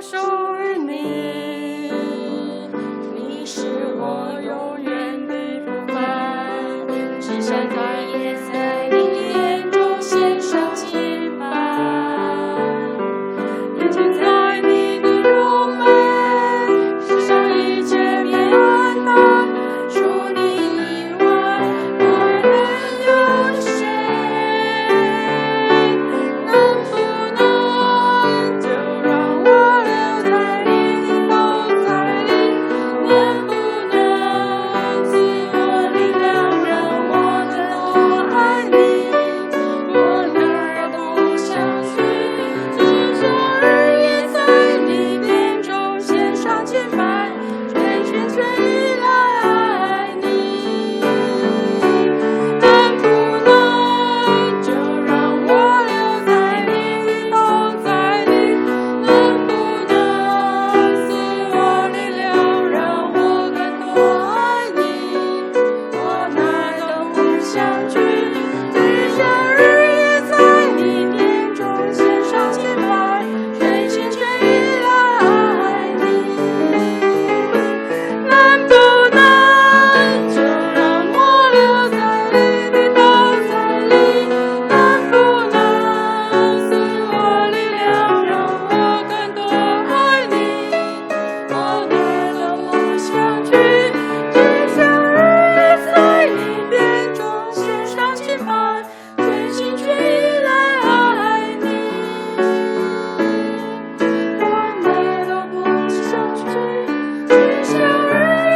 属于你，你是我永远的部分，只想在夜色里眼中献上敬拜，眼睛在你的柔美，世上一切变暗淡，除你以外，我能有谁？能不能就让我留在你的口袋里？能不能赐我力量，让我更多爱你？我哪儿都不想去，只想日夜在你殿中献上敬拜，全心全意来爱你。能不能就让我留在你的口袋里？能不能赐我力量，让我更多爱你？我哪儿都不想去，只想日夜在你殿中献上敬拜，全心全意来爱你。能不能就让我留在你的口袋里？能不能赐我力量，让我更多爱你？我哪儿都不想去，只想日夜在你殿中献上敬拜，全心全意来爱你。我哪儿都不想去，只想日夜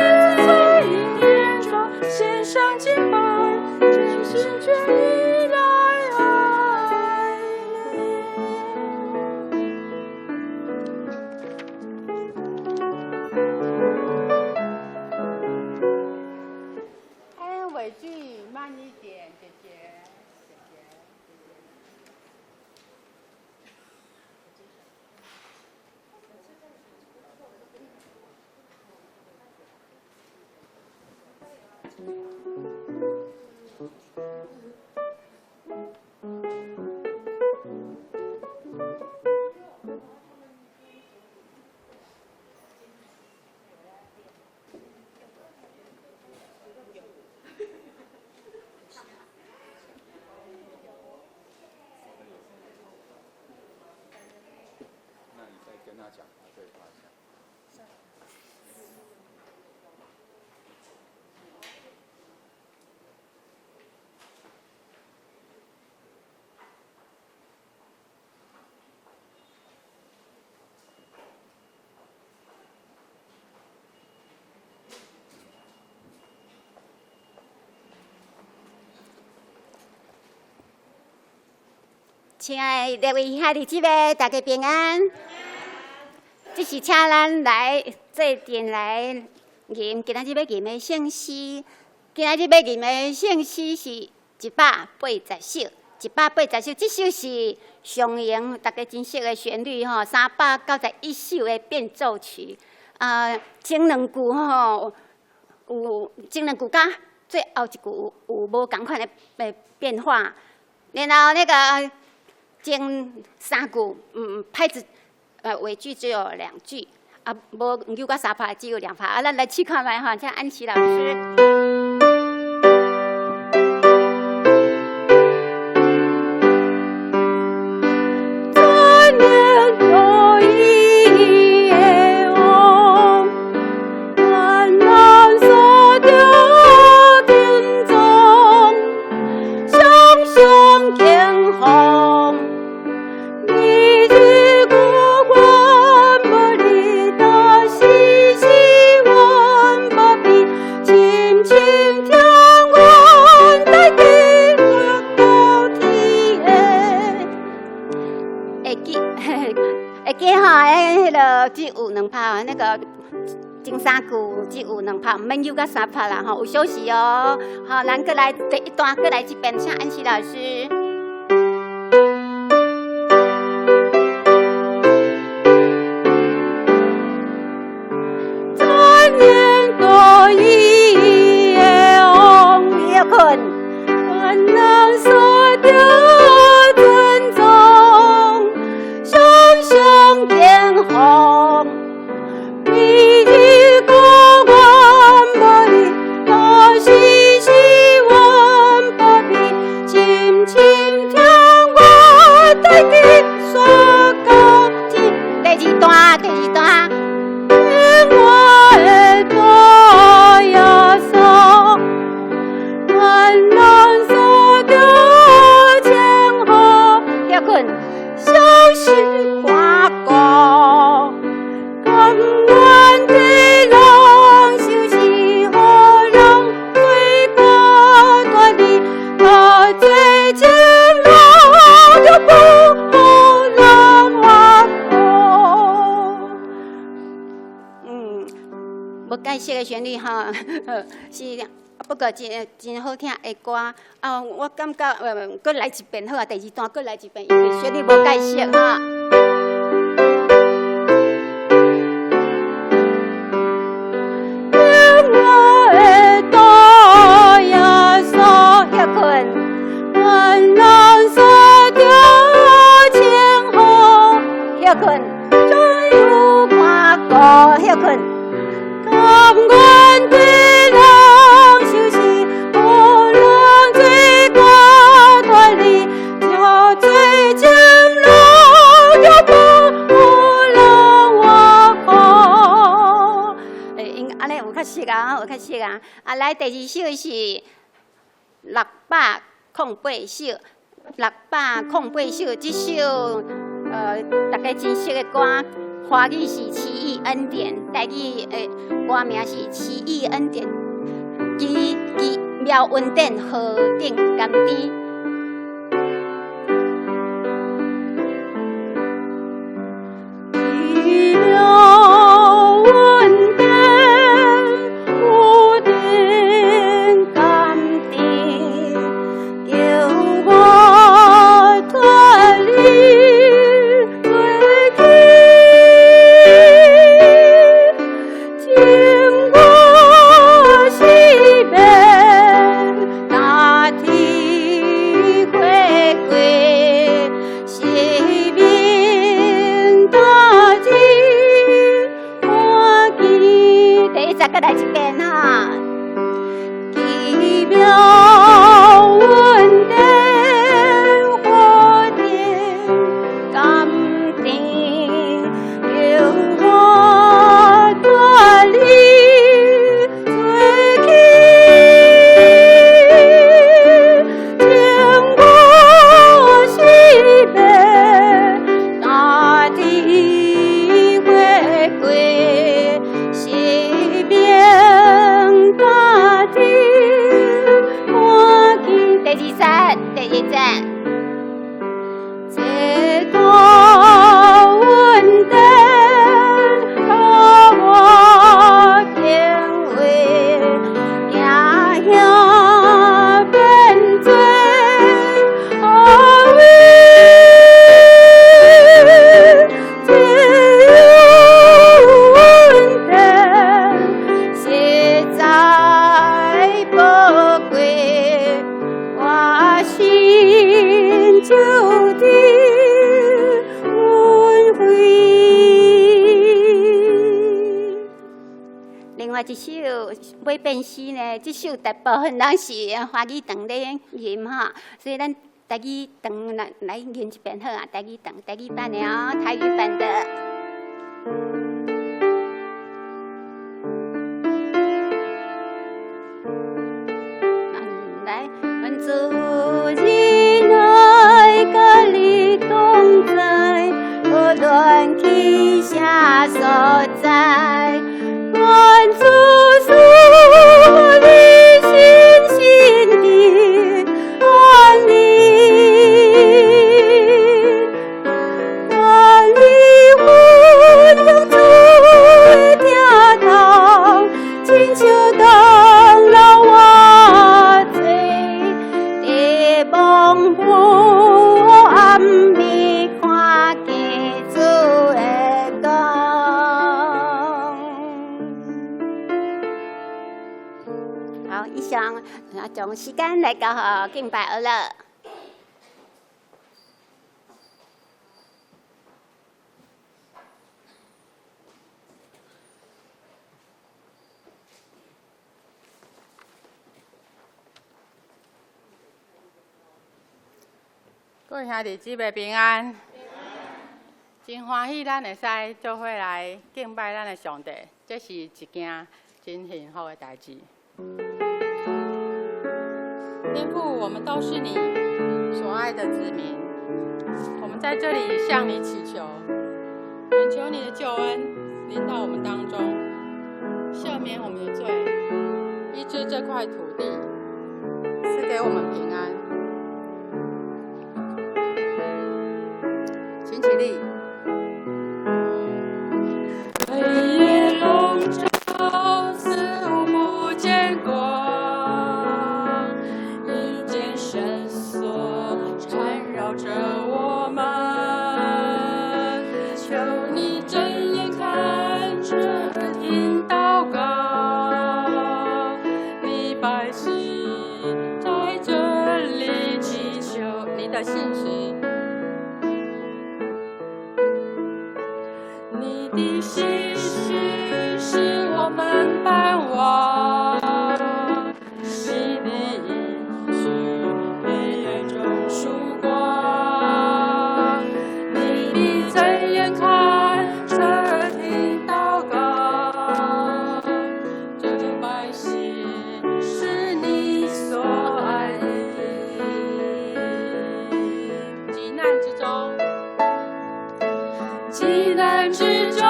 在你殿中献上敬拜，全心全意来爱哎，尾句慢一点，姐姐。那你再跟他讲话，对话一下。亲爱的各位兄弟姊妹，大家平安。这是请咱来这殿来念今仔日要念的圣诗。今仔日要念的圣诗是180首，180首。这首是上英大家真熟的旋律吼，391首的变奏曲。前两句吼前两句甲最后一句有无同款的变化，然后那个。前三句，拍子，尾句只有2句，无5甲3拍只有2拍，咱来试看卖哈，请安琪老师。只有2拍，那个前3句只有2拍，唔免有甲3拍啦，有休息哦。好，咱过来第一段，过来这边，请安琪老师。3年多一夜红夜困，万能所丢尊重，熊熊变红。花果，甘愿地让休息好让最高大地，他最近老就不好让花果。无解释的旋律哈，是。不过真好听的歌啊！我感觉搁来一遍好啊，第二段搁来一遍，因为旋律无解释哈。听我的大耶稣休困，安然所掉前后休困，再有看过休困，甘愿地让。有较熟啊！来第二首是608首，608首，这首大家真熟的歌，华语是奇异恩典，台语歌名是奇异恩典，奇妙恩典何等甘甜。再来一遍哈，奇妙恩典何等甘甜，叫我带你最近，经过西北大地回归。第一站，这个稳定和我敬畏，行行变做后悔，只有稳定实在宝贵。心就地轮回。另外一首要变诗呢，这首大部分人是华语堂咧吟哈，所以咱台语堂来吟一遍好啊，台语堂台语版的哦，台语版的。主人爱甲你同在，无论去啥所在，愿主赐你心心的安宁，愿你分享主的听堂，亲像当老我望我暗暝看见主的光。好，以上将时间来到敬拜而了。各位兄弟姊妹平安，真欢喜，咱会使做伙来敬拜咱的上帝，这是一件真幸福的代志。天父，我们都是你所爱的子民，我们们在这里向你祈求，恳求你的救恩临到我们当中，赦免我们的罪，医治这块土地，赐给我们平安。请起立。黑夜笼罩，似乎不见光，阴间绳索缠绕着我们。求你睁眼看着，听祷告，你百姓在这里祈求你的信实。你的信实是我们盼望，你的应许黑暗中曙光，你的睁眼看着听祷告，这百姓是你所爱的。急难之中，急难之中，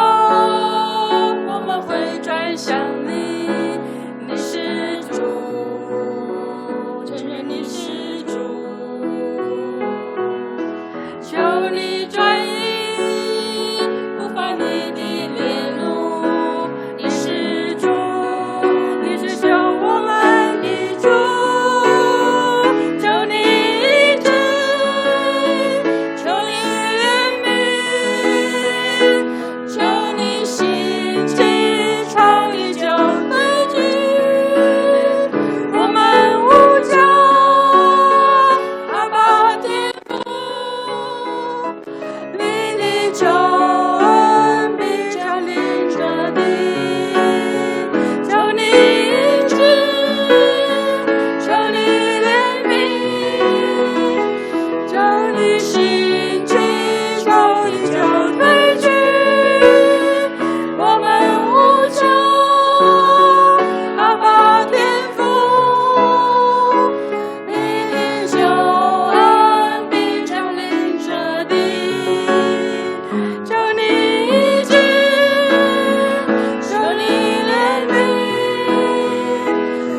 我们会转向你，你是主，承认你是主，求你转移不犯你的烈怒，你是主，你是救我们的主，求你医治，求你怜悯，求你兴起创意救对举，我们呼叫阿爸天父，你的救恩必降临这地，求你医治，求你怜悯，求你兴起创意救对举，我们呼求阿爸天父，你的救恩必降临这地，求你医治，求你怜悯，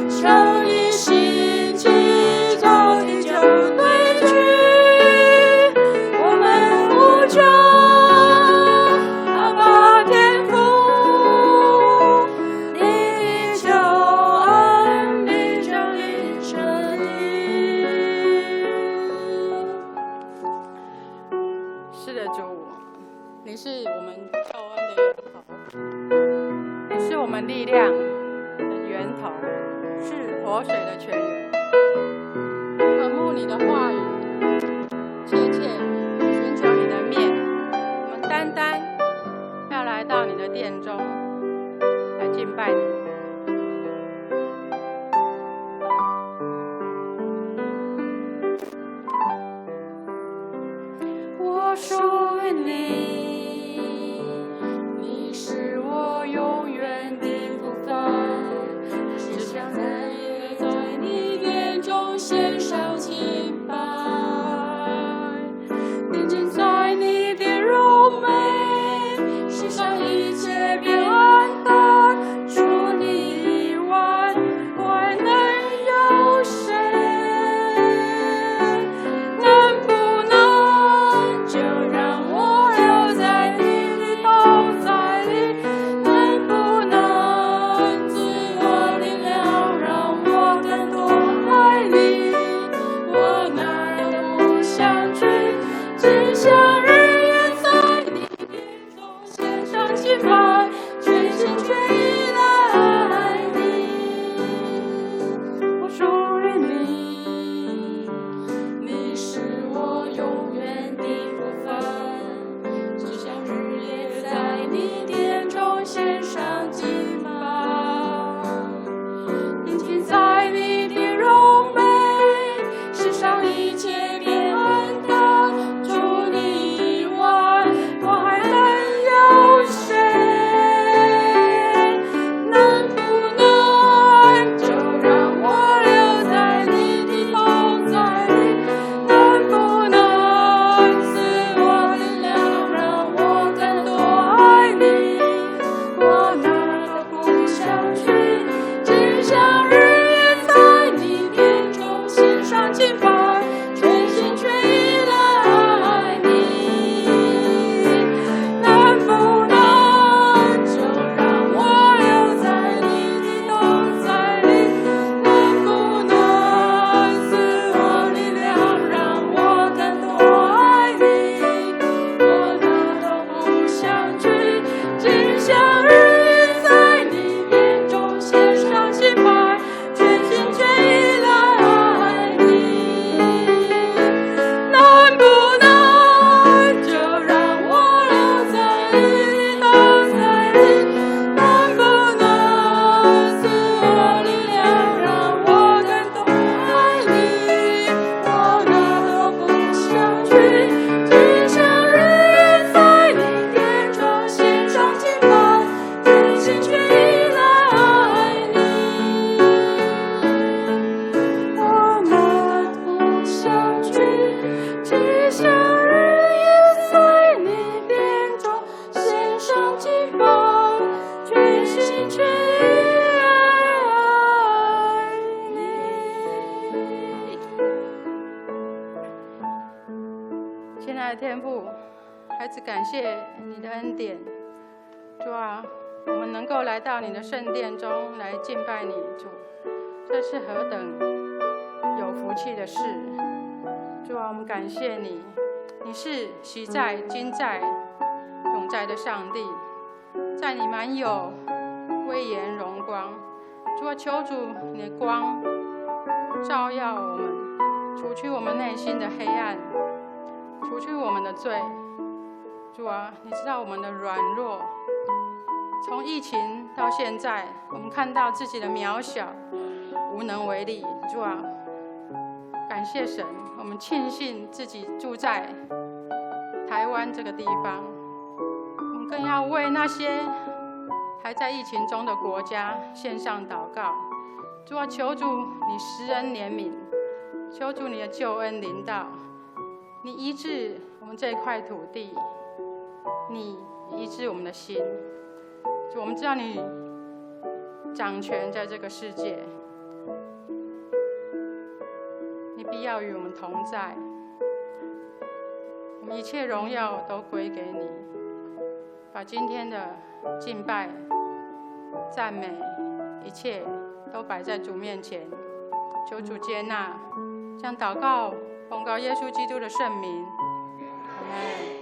求你兴起创意救对举，我们呼求阿爸天父，你的救恩必降临这地。是的，主，你是我们救恩的源头，你是我们力量的源头，是活水的泉源。渴慕你的话语，切切寻求你的面，我们单单要来到你的殿中来敬拜你。我属于你，你是我永远的福分，只想在你殿中献上敬拜，定睛在你的荣美，世上一切变暗淡，主你感谢你的恩典，主啊，我们能够来到你的圣殿中来敬拜你，主，这是何等有福气的事！主啊，我们感谢你，你是昔在、今在、永在的上帝，在你满有威严荣光。主啊，求主你的光照耀我们，除去我们内心的黑暗，除去我们的罪。主啊，你知道我们的软弱，从疫情到现在，我们看到自己的渺小，无能为力。主啊，感谢神，我们庆幸自己住在台湾这个地方，我们更要为那些还在疫情中的国家献上祷告。主啊，求主你施恩怜悯，求主你的救恩临到，你医治我们这一块土地，你医治我们的心。主，我们知道你掌权在这个世界，你必要与我们同在，我们一切荣耀都归给你。把今天的敬拜、赞美，一切都摆在主面前，求主接纳，将祷告奉告耶稣基督的圣名，阿们。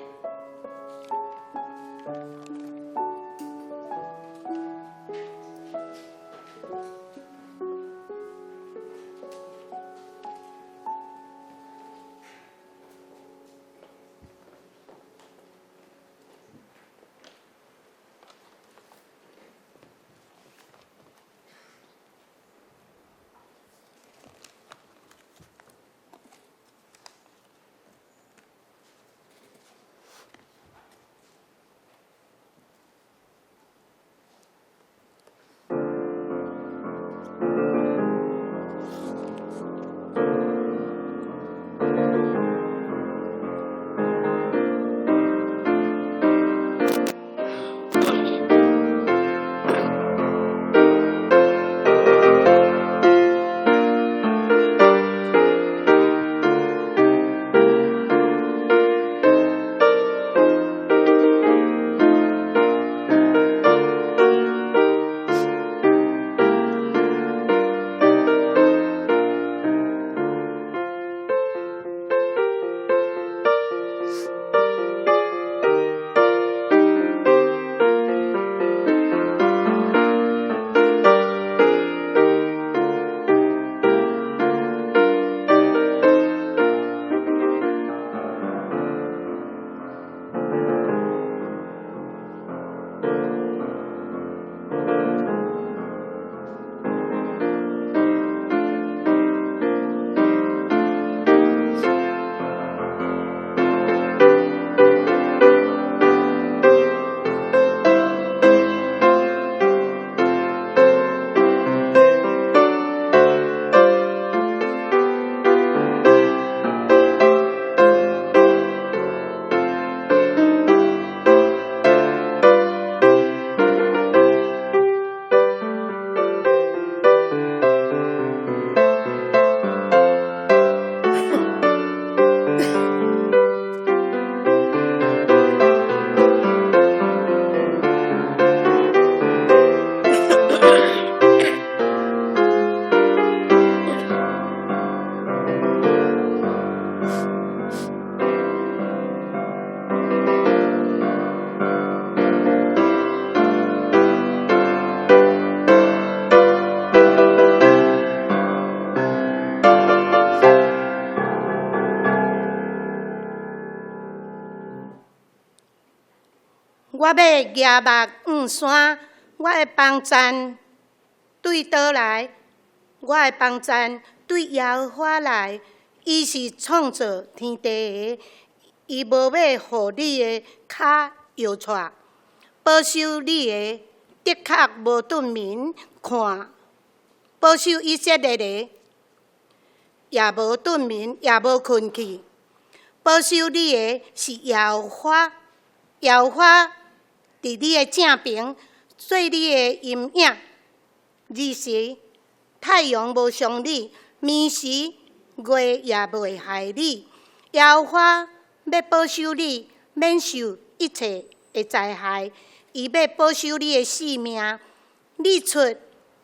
我要举目望山，我的帮赞对倒来？我的帮赞对耶和华来。伊是创造天地的，伊无要互你的脚摇错，保守你的，的确无顿眠看，保守以色列的，也无顿眠，也无困去。保守你的是耶和华，耶和华伫你的正边，做你的阴影。日时太阳无伤你，暝时月也袂害你。耶和华要保守你，免受一切的灾害，伊要保守你的性命。你出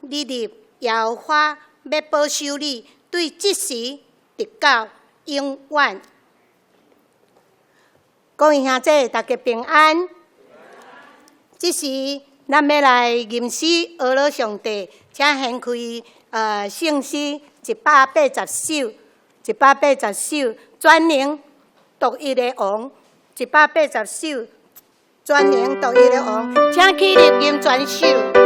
你入，耶和华要保守你，对即时直到永远。各位兄弟，大家平安。即时咱要来吟诗阿罗上帝，请掀开圣诗180首，180首专名独一的王，180首专名独一的王，请起立吟全首。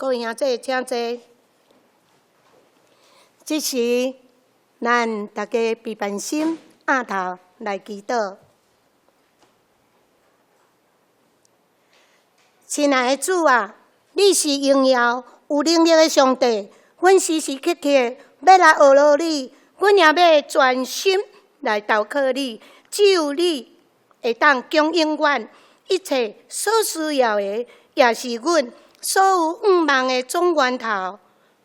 各位兄弟，请坐。这时，咱大家闭眼心，仰头来祈祷。亲爱的主啊，你是荣耀有能力的上帝，阮时时刻刻要来学罗你，阮也要专心来投靠你，只有你会当供应阮一切所需要的，也是阮所有愿望的总源头。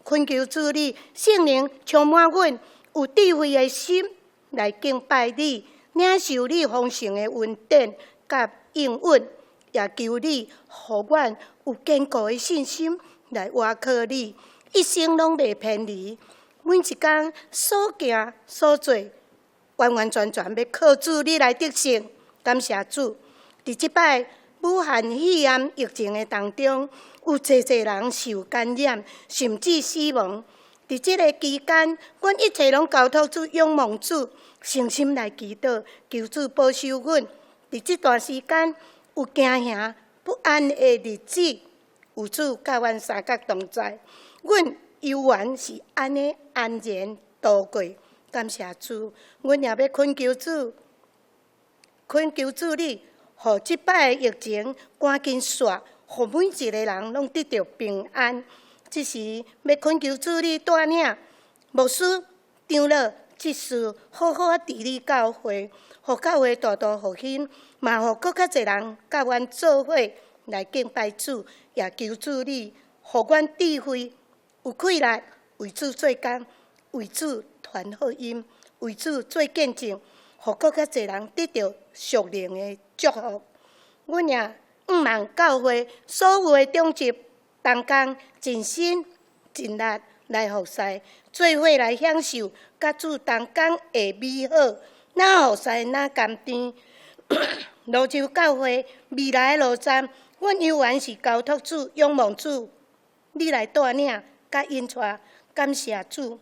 恳求主你圣灵充满阮有智慧的心来敬拜你，领受你丰盛的恩典甲应允，也求你互阮有坚固的信心来倚靠你，一生拢袂偏离。每一天所行所做，完完全全要靠主你来得胜。感谢主，伫即摆武汉肺炎疫情的当中，有侪人受感染，甚至死亡。伫即个期间，阮一切拢交托主，仰望主，诚心来祈祷，求主保守阮。伫即段时间，有惊吓不安的日子，有主甲阮三角同在，阮犹原是安尼安然度过。感谢主，阮也要恳求主，你。互即摆的疫情赶紧煞，互每一个人拢得到平安。即时要恳求主你带领牧师、长老、执事，好好治理教会，互教会大大复兴，嘛互搁较侪人甲阮做伙来敬拜主，也求主你，互阮智慧有气力，为主做工，为主传福音，为主做见证，互搁较侪人得到属灵的祝福。阮也望教会所有的长执同工尽心尽力来服侍，做伙来享受甲主同工的美好。哪服侍哪甘甜。泸州教会未来的路站，阮犹原是交托主、仰望主，你来带领甲引带。感谢主，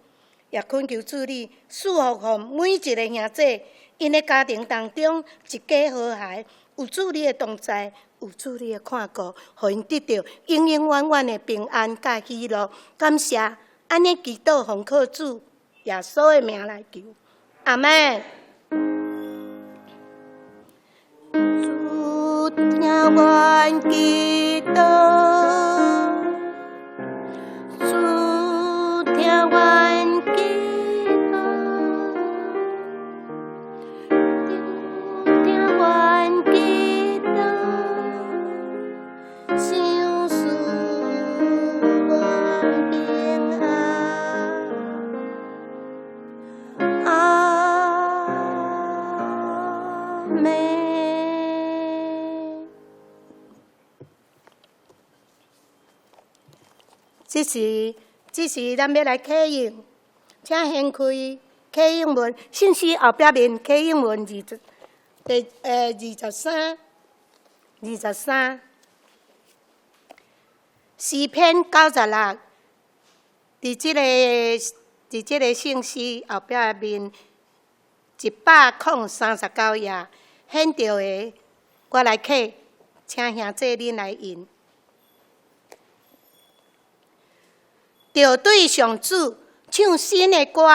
也恳求主你祝福互每一个兄弟，因的家庭当中一家和谐，有主你的同在，有主你的看顾，互因得到永永远远的平安甲喜乐。感谢，安尼祈祷奉靠主耶稣的名来求，阿门。主听阮祈祷，主听阮祈祷，主听阮祈祷，想使阮平安。阿门。这是咱要来启用，请掀开启用文，信息后壁面启用文23，诗篇96，伫这个信息后壁面139页，显着的，我来启，请兄弟恁来引。着对上主唱新的歌，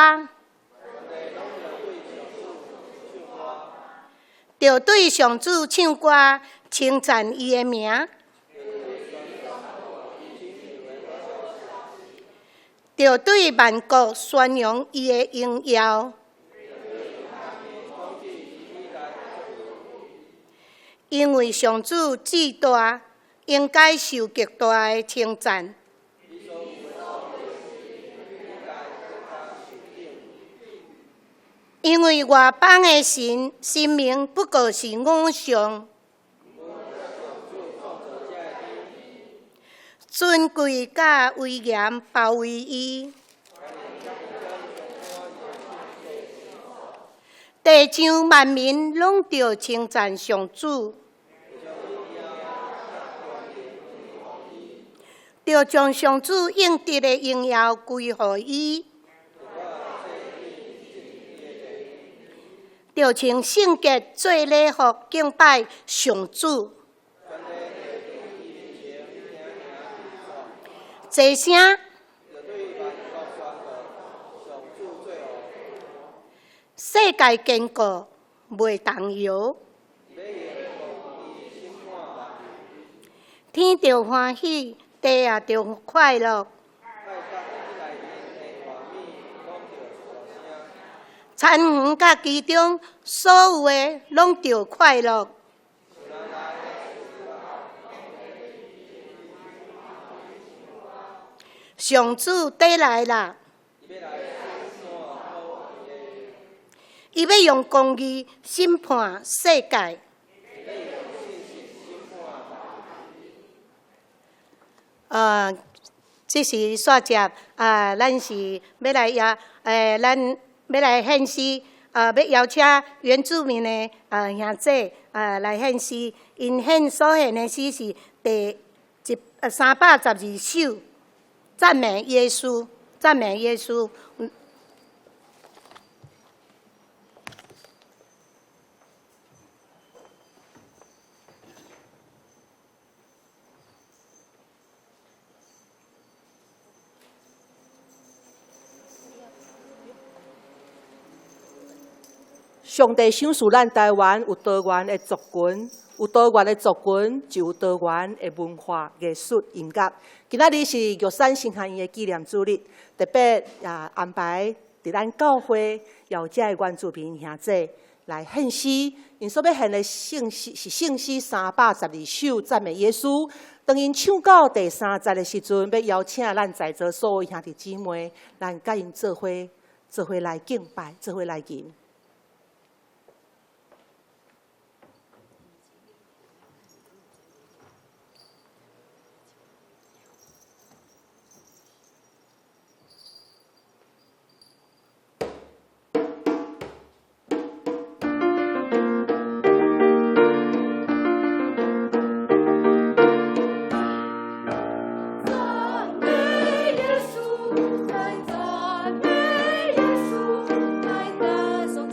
着对上主唱歌，称赞伊的名，着对万国宣扬伊的荣耀，因为上主至大，应该受极大的称赞。因为外邦的神明不过是偶像，尊贵甲威严包围伊，地上万民拢着称赞上主，着将上主应得的荣耀归予伊。着穿圣洁做礼服敬拜上主，齐声，世界坚固袂动摇，天着欢喜，地也着快乐。田园甲其中所有的拢着快乐。上主得来啦！伊要用公义审判世界。这是煞接咱是要来咱。要来献诗，要邀请原住民的兄弟来献诗。因所献的诗是第312首，赞美耶稣，赞美耶稣。上帝赏赐咱台湾有多元的族群，有多元的族群就有多元的文化、艺术、音乐。今仔日是玉山圣汉院的纪念主日，特别安排伫咱教会邀请的原住民兄弟来献诗。因所要献的圣诗是圣诗312首，赞美耶稣。当因唱到第3节的时阵，要邀请咱在座所有兄弟姊妹，咱甲因做伙来敬拜，做伙来吟。赞美耶稣，来赞美耶稣，来歌颂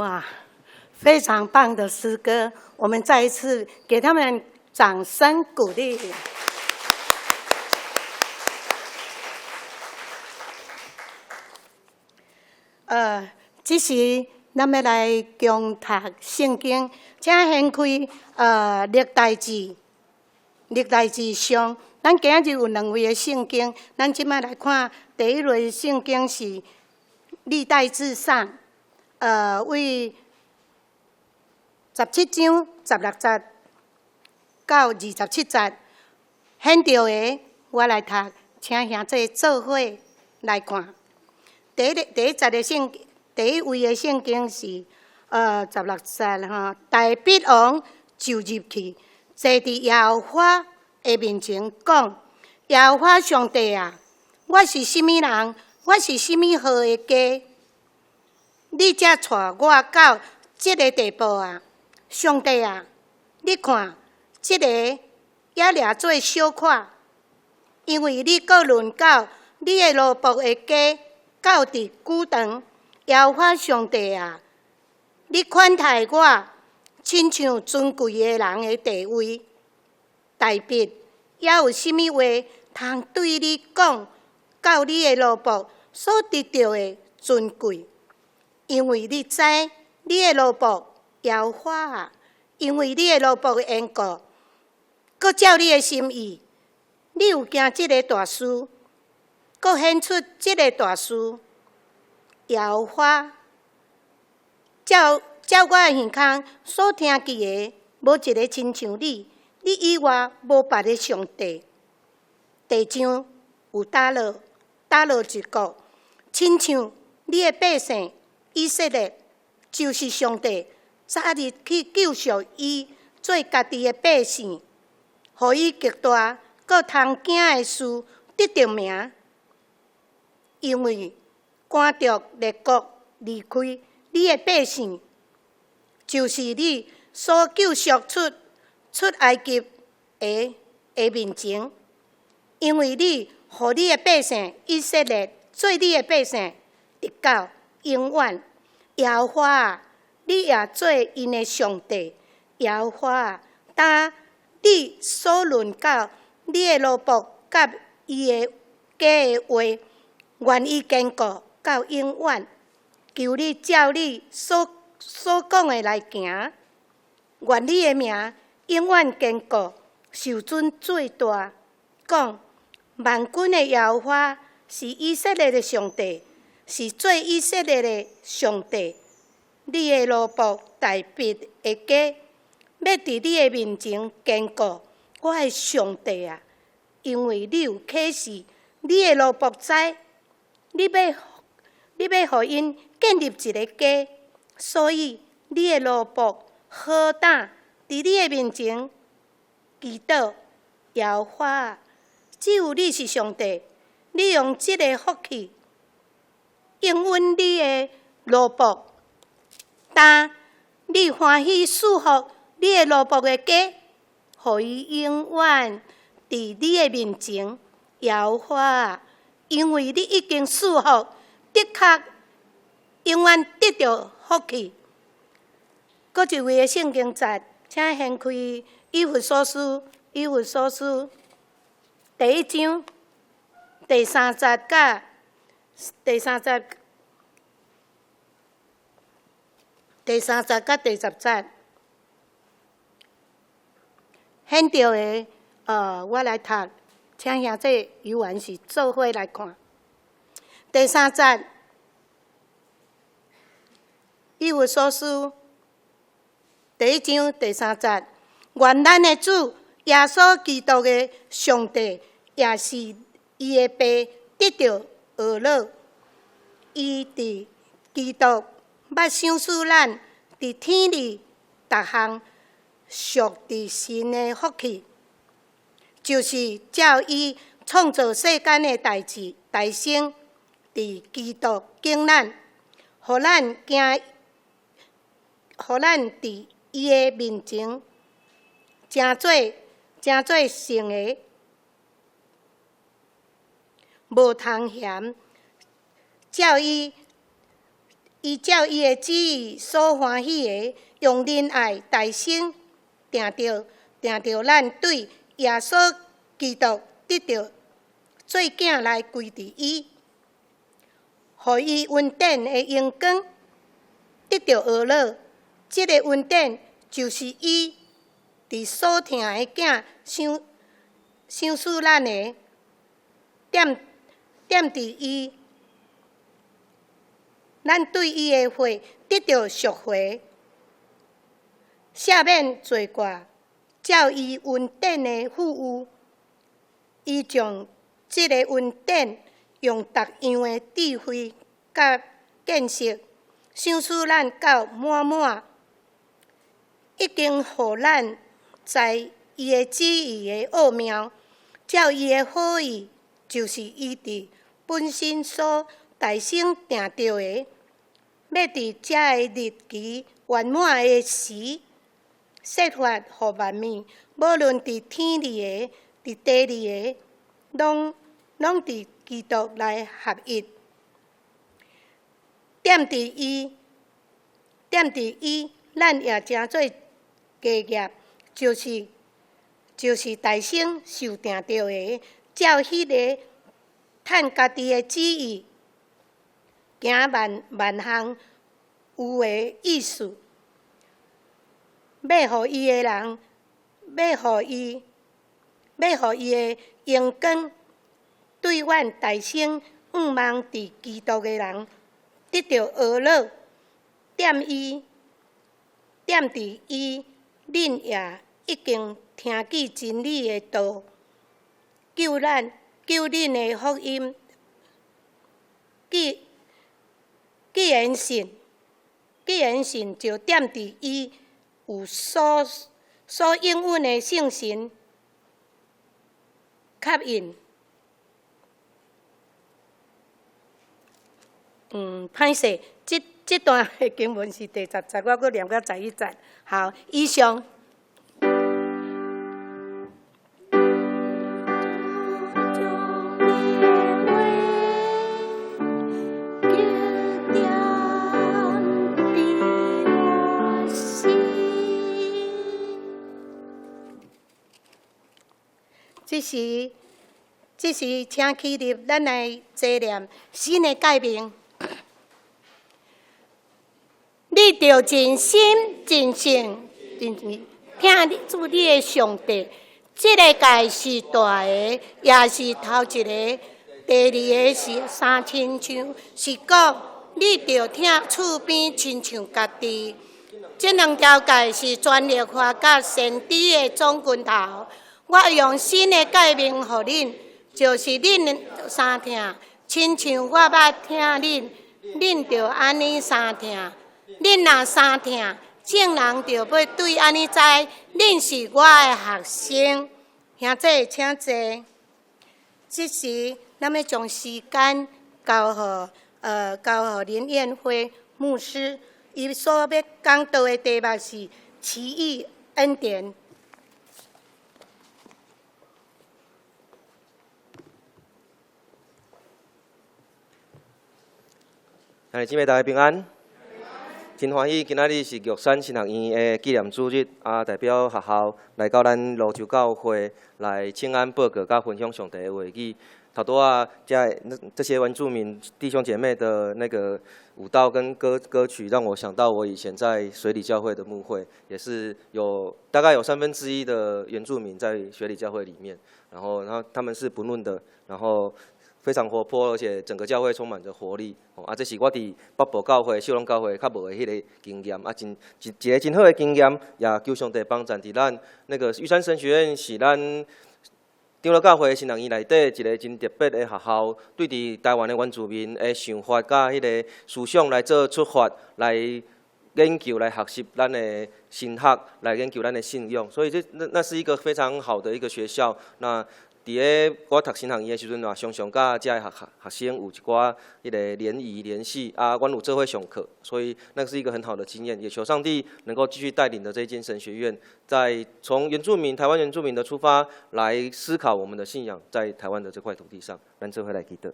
哇，非常棒的诗歌，我们再一次给他们掌声鼓励。这时咱要来共读圣经，请掀开历代志。历代志上，咱今日有2位的圣经，咱即摆来看第一类圣经是历代志上，为17章16节到27节，显着的我来读，请兄弟做伙来看。第一节的圣经，第一位的圣经是16节哈，大必王就入去，坐伫耶和华的面前讲：耶和华上帝啊，我是甚物人？我是甚物号的家？你才带我到这个地步啊！上帝啊，你看，这个也掠做小看，因为你搁论到你的奴仆的家，到伫久长。耶和华上帝啊，你款待我，亲像尊贵的人的地位。大必也有甚物话通对你讲，到你的奴仆所得到的尊贵，因为你知你的奴仆耶和华啊，因为你的奴仆的缘故，搁照你的心意，你有行这个大事，搁显出这个大事。耶和华照我的耳孔所听见的，无一个亲像你，你以外无别的上帝。地上有打落一个，亲像你的百姓以色列，就是上帝早日去救赎伊做家己的百姓，互伊极大搁通行的事得着名，因为赶着列国离开你的百姓，就是你所救赎出埃及的面前，因为你互你的百姓以色列做你的百姓，直到永远。耶和华啊，你也做因的上帝。耶和华啊，当你所论到你的奴仆甲伊的家的话，愿意坚固到永远，求你照你所讲的来行，愿你的名永远坚固，受尊最大。讲万军的耶和华是以色列的上帝，是做以色列的上帝。你的奴仆大必的家，要伫你的面前坚固。我的上帝啊，因为你有启示，你的奴仆知。你要互因建立一个家，所以你的奴仆好胆伫你的面前祈祷。耶和华啊，只有你是上帝，你用这个福气应允你的奴仆，但你欢喜祝福你的奴仆的家，互伊永远伫你的面前。耶和华啊，因为你已经祝福，的确永远得到福气。搁一位的圣经节，请掀开以弗所书第1章第3节甲第10节，显着的我来读。请兄弟游玩是做伙来看。第3节，以弗所书第1章第3节，愿咱的主耶稣基督的上帝，也是伊的爸，得到贺乐。伊伫基督捌赏赐咱伫天里逐项属伫神的福气。就是照伊创造世间的代志，大成伫基督敬咱，互咱伫伊的面前，诚做圣的，无通嫌。照伊依照伊的旨意所欢喜的，用仁爱大声定着咱对耶稣基督得到做囝来归伫伊，互伊恩典的阳光得到学乐。这个恩典就是伊伫所疼的囝想使咱的点伫伊，咱对伊的血得到赎回，赦免罪过，照伊恩典的富有，伊将这个恩典用逐样的智慧甲见识，想使咱到满满，已经互咱知伊的旨意的奥妙，照伊的好意，就是伊伫本身所大声定着的，要伫这个日期圆满的时，设法互万物，无论伫天里的、伫地里的，拢伫基督内合一，点伫伊，咱也诚做家业，就是大声受定着的，照迄个趁家己的旨意，行万项有的意思，要互伊的人，要互伊的阳光，对阮大声仰望伫基督的人，得到学乐，点伫伊，恁也已经听见真理的道，救恁的福音。既然信，就点伫伊有所应允的圣神吸引。歹势，这段的经文是第10节，我阁念到11节。好，以上。这是请起立，咱来纪念新的改名。你着真心、真性、听你主你的上帝。这个界是大个，也是头一个；第二个是三亲像，是讲你着听厝边亲像家己。这2条界是专业化甲先知的总拳头。我用新的界名互恁，就是恁相听，亲像我捌听恁，恁着安尼相听。恁若相听，众人着要对安尼知，恁是我的学生。兄弟，请坐。这时，咱要将时间交予林彦辉牧师，伊所要讲道的题目是奇异恩典。兄弟姊妹，大家平安。真欢喜，今仔日是玉山新学院的纪念主日，代表学校来到咱泸州教会来请安报告，甲分享上帝的话语。头拄啊，这些原住民弟兄姐妹的那个舞蹈跟歌曲，让我想到我以前在水里教会的牧会，也是大概有1/3的原住民在水里教会里面，然后他们是不论的，然后非常活泼，而且整个教会充满着活力。这是我伫北部教会、秀隆教会较无的迄个经验，一个真好的经验，也求上帝帮助伫咱那个玉山神学院是咱长老教会新学院内底一个真特别的学校，对伫台湾的原住民的想法甲迄个思想来做出发，来研究、来学习咱的神学，来研究咱的信仰，所以那是一个非常好的一个学校。那伫个我读神学院的时阵，也常常甲遮个学生有一寡迄个联谊联系阮有做伙上课，所以那是一个很好的经验。也求上帝能够继续带领着这间神学院，从台湾原住民的出发来思考我们的信仰，在台湾的这块土地上，咱做伙来祈祷。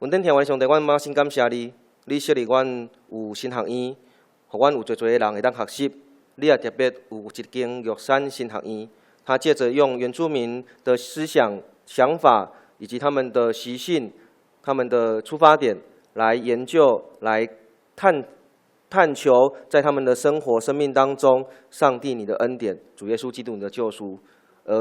阮顶天父上帝，阮满心感谢你，你设立阮有新学院，互阮有侪人会当学习。你也特别有一间玉山新学院，它借着用原住民的思想、想法以及他们的习性、他们的出发点来研究、来探求，在他们的生活、生命当中，上帝你的恩典、主耶稣基督你的救赎，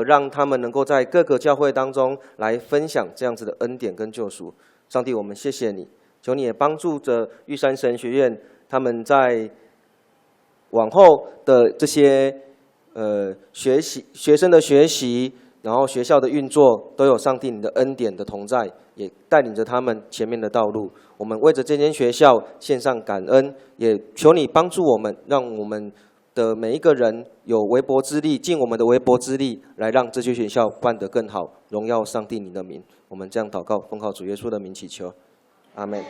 让他们能够在各个教会当中来分享这样子的恩典跟救赎。上帝，我们谢谢你，求你也帮助着玉山神学院，他们在往后的这些学生的学习，然后学校的运作，都有上帝你的恩典的同在，也带领着他们前面的道路。我们为着这间学校献上感恩，也求你帮助我们，让我们的每一个人有微薄之力，尽我们的微薄之力，来让这些学校办得更好，荣耀上帝你的名。我们这样祷告，奉靠主耶稣的名祈求，阿们。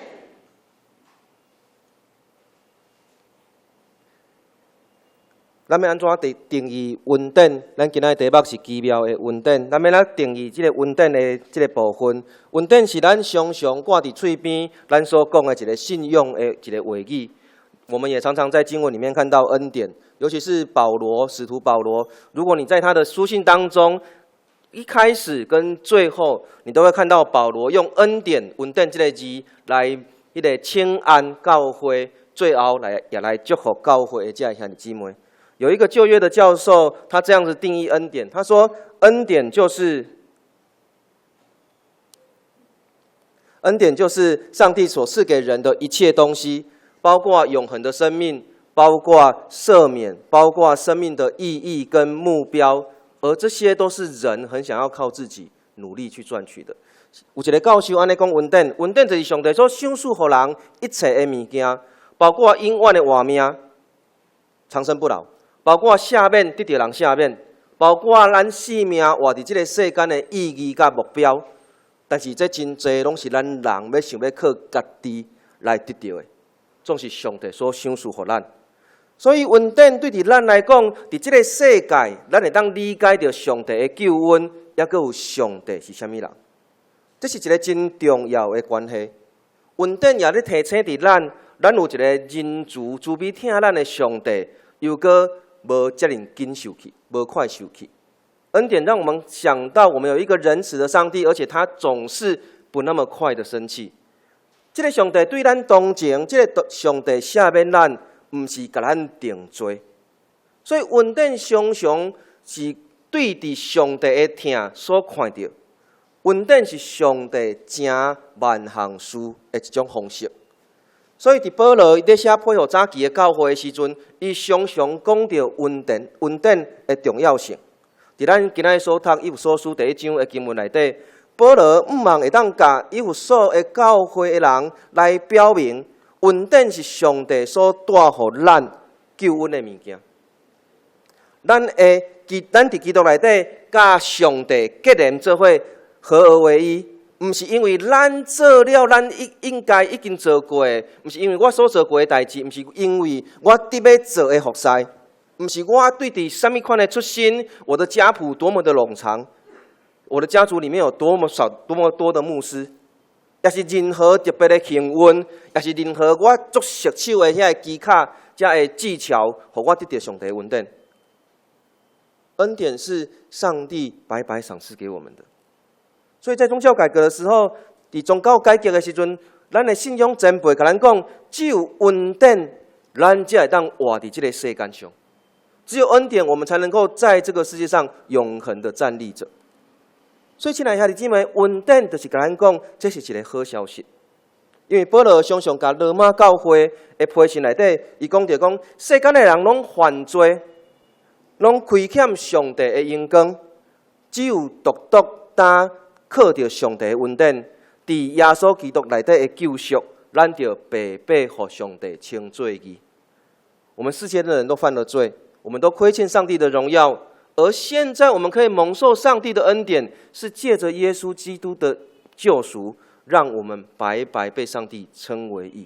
咱要安怎定义稳定？咱今仔题目是奇妙的稳定。咱要来定义这个稳定的这个部分。稳定是咱常常挂伫嘴边，咱所讲的一个信用的一个话语。我们也常常在经文里面看到恩典，尤其是保罗，使徒保罗。如果你在他的书信当中，一开始跟最后，你都会看到保罗用恩典、稳定这个字来一个请安教会，最后也来祝福教会的这些兄弟姊妹。有一个旧约的教授，他这样子定义恩典，他说：恩典就是上帝所赐给人的一切东西，包括永恒的生命，包括赦免，包括生命的意义跟目标，而这些都是人很想要靠自己努力去赚取的。有一个教授安尼讲，稳定就是上帝所赏赐予人一切的物件，包括永远的活命，长生不老。包括赦免得到人赦免，包括咱生命活伫这个世间的意义甲目标，但是这真侪拢是咱人要想要靠家己来得到的，总是上帝所赏赐予咱。所以稳定对伫咱来讲，伫这个世界，咱会当理解到上帝的救恩，也佫有上帝是虾米人，这是一个真重要的关系。稳定也咧提醒伫咱有一个仁慈、慈悲疼咱的上帝，又佫无遮尔紧受气，无快受气。恩典让我们想到，我们有一个仁慈的上帝，而且他总是不那么快的生气。这个上帝对咱同情，这个上帝赦免咱，唔是甲咱定罪。所以稳定常常是对伫上帝的疼所看到，稳定是上帝正万行事的一种方式。所以，伫保罗咧写配合早期的教会的时阵，伊常常讲到稳定的重要性。伫咱今仔所读以弗所书第1章的经文内底，保罗毋茫会当甲以弗所的教会的人来表明，稳定是上帝所带互咱救恩的物件。咱伫基督内底，甲上帝结连做伙，合而为一。毋是因为咱做了咱应该已经做过的，毋是因为我所做过的代志，毋是因为我伫要做的服侍，毋是我对伫什么款的出身，我的家谱多么的冗长，我的家族里面有多么多的牧师，也是任何特别的幸运，也是任何我足熟手的遐个技巧、遮个技巧，互我得到上帝的恩典。恩典是上帝白白赏赐给我们的。所以在宗教改革的时候，伫宗教改革的时阵，咱的信仰前辈甲咱讲，只有稳定，咱才会当活伫这个世间上。只有恩典，我们才能够在这个世界上永恒的站立着。所以，亲爱的兄弟姊妹，稳定就是甲咱讲，这是一个好消息。因为保罗常常甲罗马教会的批信内底，伊讲着讲，世间的人拢犯罪，拢亏欠上帝的荣光，只有独单靠着上帝的恩典，伫耶稣基督内底的救赎，咱就白白互上帝称罪义。我们世界的人都犯了罪，我们都亏欠上帝的荣耀，而现在我们可以蒙受上帝的恩典，是借着耶稣基督的救赎，让我们白白被上帝称为义。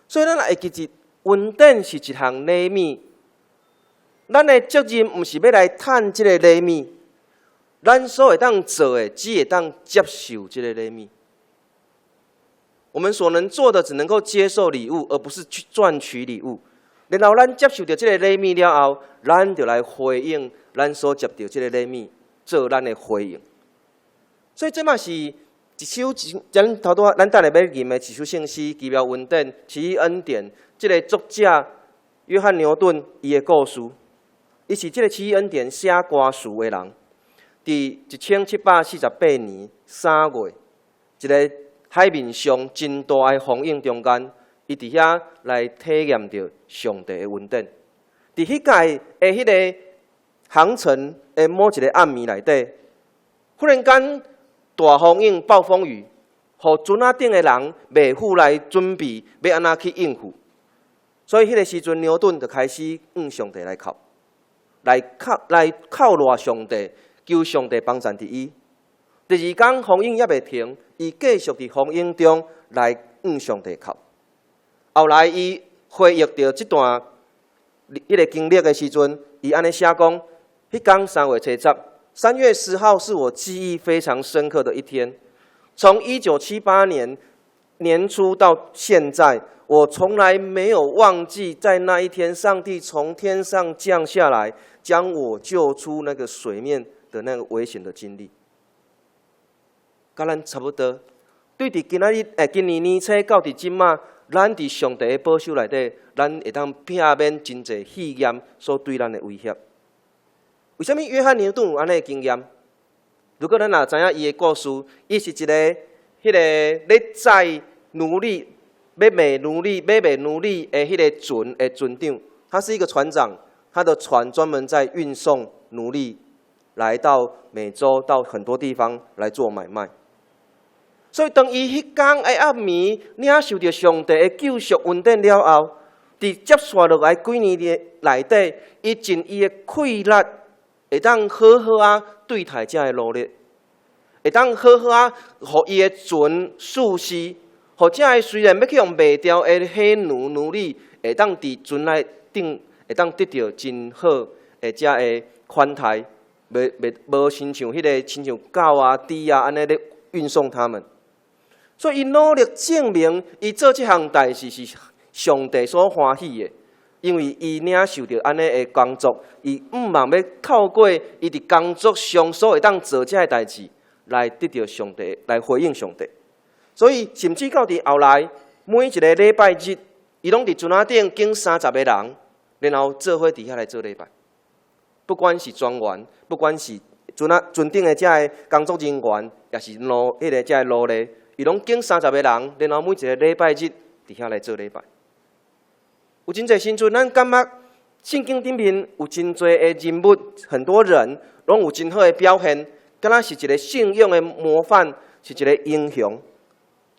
所以咱会记住，稳定是一项礼物，咱的责任不是要来趁这个礼物。咱所会当做的，只会当接受这个礼物。我们所能做的只能够接受礼物，而不是去赚取礼物。然后咱接受到这个礼物了后，咱就来回应咱所接到这个礼物，做咱的回应。所以这嘛是一首咱头拄咱等下要念的一首圣诗，奇妙恩典，奇异恩典。这个作者约翰牛顿伊的故事，伊是这个奇异恩典写歌词的人。伫1748年3月，一个海面上真大的风影中间，伊伫遐来体验着上帝的恩典。伫迄届的迄个航程的某一个暗暝内底，忽然间大风影、暴风雨，互船仔顶的人袂赴来准备要安怎去应付。所以迄个时阵，牛顿就开始向上帝来哭，来靠赖上帝，求上帝帮助伫伊。第二天风影也袂停，伊继续伫风影中来向上帝哭。后来伊回忆到这段迄个经历的时阵，伊安尼写讲：迄天3月7日，3月10号是我记忆非常深刻的一天。从1978年年初到现在，我从来没有忘记在那一天，上帝从天上降下来，将我救出那个水面的那个危险的经历。甲咱差不多，对伫今年年初到伫即马，咱伫上帝的保守内底，咱会当避免真侪试验所对咱的威胁。为什么约翰牛顿有安尼的经验？如果咱也知影伊的故事，伊是一个迄个咧载奴隶、要卖奴隶的迄个船的船长，他是一个船长，他的船专门在运送奴隶来到美洲，到很多地方来做买卖。所以，当伊迄天的暗暝领受到上帝的救赎恩典了后，伫接下落来几年内底，伊尽伊的气力，会当好好啊对待这的努力，会当好好啊，互伊的船舒适，互这的虽然要去用卖掉的黑奴隶，会当伫船内顶，会当得到真好的这的款待，无亲像迄个亲像狗啊、猪啊安尼咧运送他们。所以，伊努力证明，伊做这项代志是上帝所欢喜的，因为伊领受到安尼的工作，伊毋茫要透过伊伫工作上所会当做这代志，来得到上帝，来回应上帝。所以，甚至到伫后来，每一个礼拜日，伊拢伫船仔顶经30个人，然后做伙伫遐来做礼拜。不管是专员，不管是船顶的这个工作人员，也是迄个这个奴隶。伊拢经30个人，然后每一个礼拜日伫遐来做礼拜。有真侪时阵，咱感觉圣经顶面有真侪的人物，很多人拢有真好的表现，敢若是一个信仰的模范，是一个英雄。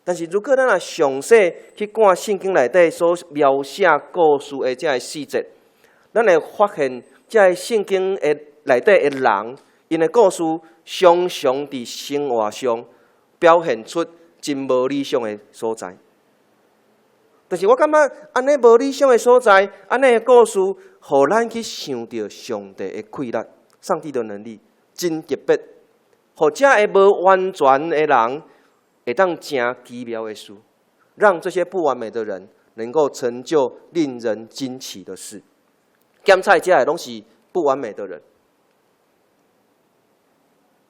但是如果咱若详细去看圣经内底所描写故事的这个细节，咱会发现这个圣经的内底的人，因的故事常常伫生活上表现出真无理想的所在，但是我感觉安尼无理想的所在，安尼的故事，互咱去想到上帝的气力、上帝的能力，真特别。互这个无完全的人，会当真奇妙的事，让这些不完美的人能够成就令人惊奇的事。检查这个拢是不完美的人，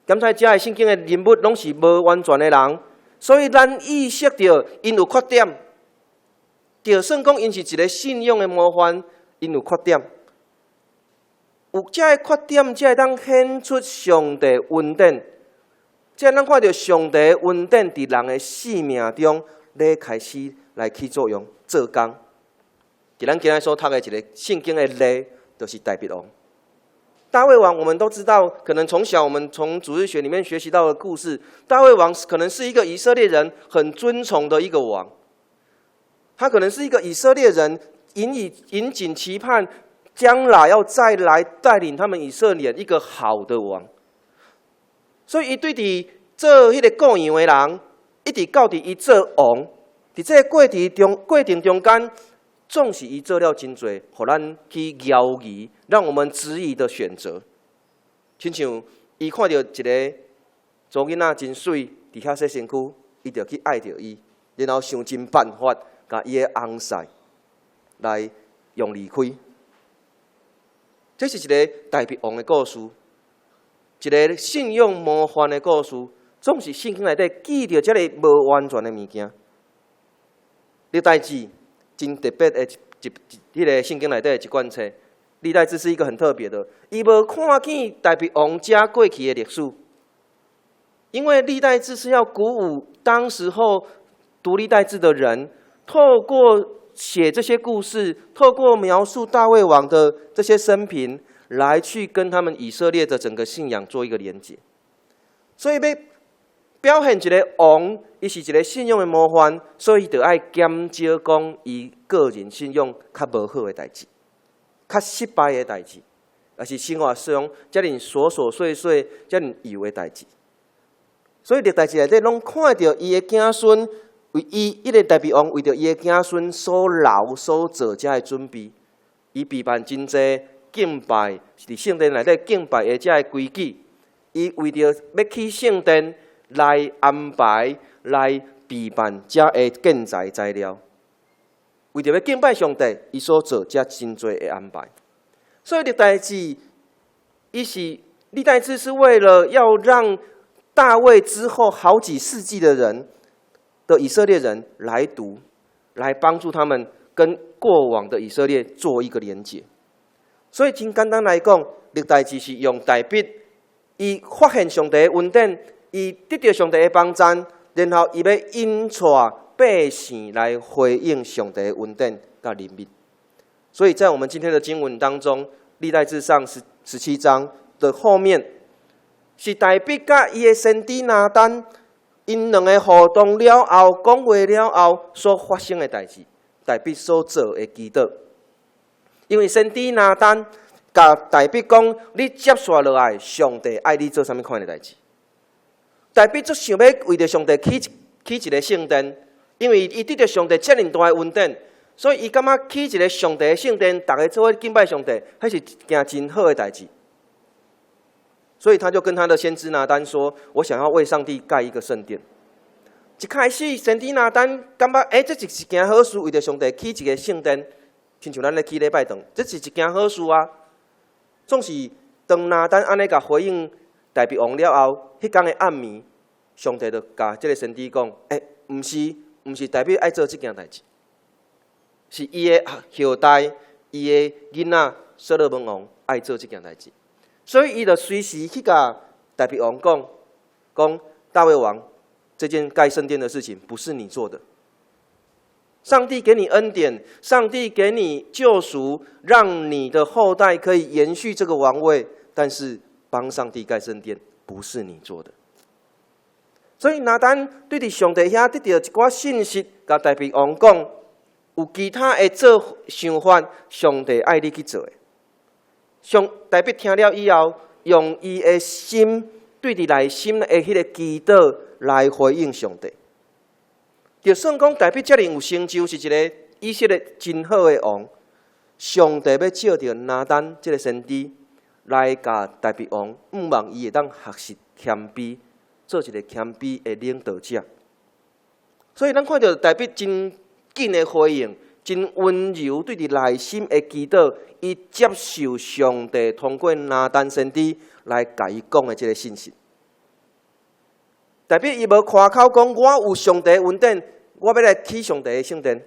检查这个圣经的人物拢是无完全的人。所以，咱意识到因有缺点，就算讲因是一个信仰的模范，因有缺点，有这个缺点，才会当显出上帝恩典，才会当看到上帝恩典伫人的生命中咧开始来起作用、做工。伫咱今日所读的一个圣经的例，就是大卫王。大卫王，我们都知道，可能从小我们从主日学里面学习到的故事，大卫王可能是一个以色列人很尊崇的一个王，他可能是一个以色列人引颈期盼将来要再来带领他们以色列一个好的王。所以，伊对伫做迄个顾羊的人，一直到伫伊做王，伫这个过程中间。总是伊做了真侪，互咱去犹豫，让我们质疑的选择。亲像伊看到一个查囡仔真水，伫遐洗身躯，伊就去爱着伊，然后想尽办法，甲伊的翁婿来用离开。这是一个大鼻王的故事，一个信用模范的故事，总是圣经内底记着这个无完全的物件。历代志真特别的迄个圣经内底的一卷册，历代志是一个很特别的，伊无看见大鼻王家过去的历史，因为历代志是要鼓舞当时候读历代志的人，透过写这些故事，透过描述大卫王的这些生平，来去跟他们以色列的整个信仰做一个连结。所以要表现一个王，伊是一个信用的模范，所以就要减少讲伊个人信用较无好的代志，较失败的代志，也是生活上遮尔琐琐碎碎、遮尔有的代志。所以历代志内底拢看到伊的子孙。为伊迄个大鼻王为着伊的子孙所留所做遮的准备，伊备办真济敬拜，伫圣殿内底敬拜的遮的规矩，伊为着要去圣殿来安排、来备办遮的建材材料，为着要敬拜上帝，伊所做遮真济的安排。所以历代志，历代志是为了要让大卫之后好几世纪的人。的以色列人来读，来帮助他们跟过往的以色列做一个连结。所以，真简单来讲，历代志是用大笔，伊发现上帝的恩典，伊得到上帝的帮助，然后伊要引带百姓来回应上帝的恩典甲怜悯。所以在我们今天的经文当中，历代志上17章的后面，是大笔甲伊的先知拿单。因两个互动了后，讲话了后所发生的代志，大笔所做的祈祷。因为先知拿单甲大笔讲：“你接续落来，上帝爱你做啥物款的代志？”大笔就想要为着上帝起一个圣殿，因为伊得到上帝遮尔大的恩典，所以伊感觉起一个上帝的圣殿，大家做伙敬拜上帝，迄是一件真好的代志。所以他就跟他的先知拿单说：“我想要为上帝盖一个圣殿。”一开始，先知拿单感觉，这是一件好事，为着上帝起一个圣殿，亲像咱咧起礼拜堂，这是一件好事啊。总是当拿单安尼甲回应大鼻王了后，迄天的暗暝，上帝就甲这个先知讲：“毋是大鼻爱做这件代志，是伊的后代，伊的囡仔所罗门王爱做这件代志。”所以，伊就随时去甲大鼻王讲大卫王，这件盖圣殿的事情不是你做的。上帝给你恩典，上帝给你救赎，让你的后代可以延续这个王位，但是帮上帝盖圣殿不是你做的。所以拿单对伫上帝遐得到一寡信息，甲大鼻王讲，有其他的做想法，上帝爱你去做的。大笔听了以后，用伊的心对伫内心的迄个祈祷来回应上帝。就算讲大笔遮尔有成就，是一个以色列真好的王，上帝要借着拿单这个先知来甲大笔王，毋望伊会当学习谦卑，做一个谦卑的领导者。所以咱看到大笔真紧的回应。真温柔对伫内心的祈祷，伊接受上帝通过拿单先知来甲伊讲的这个信息。代表伊无夸口讲我有上帝恩典，我要来起上帝的圣殿。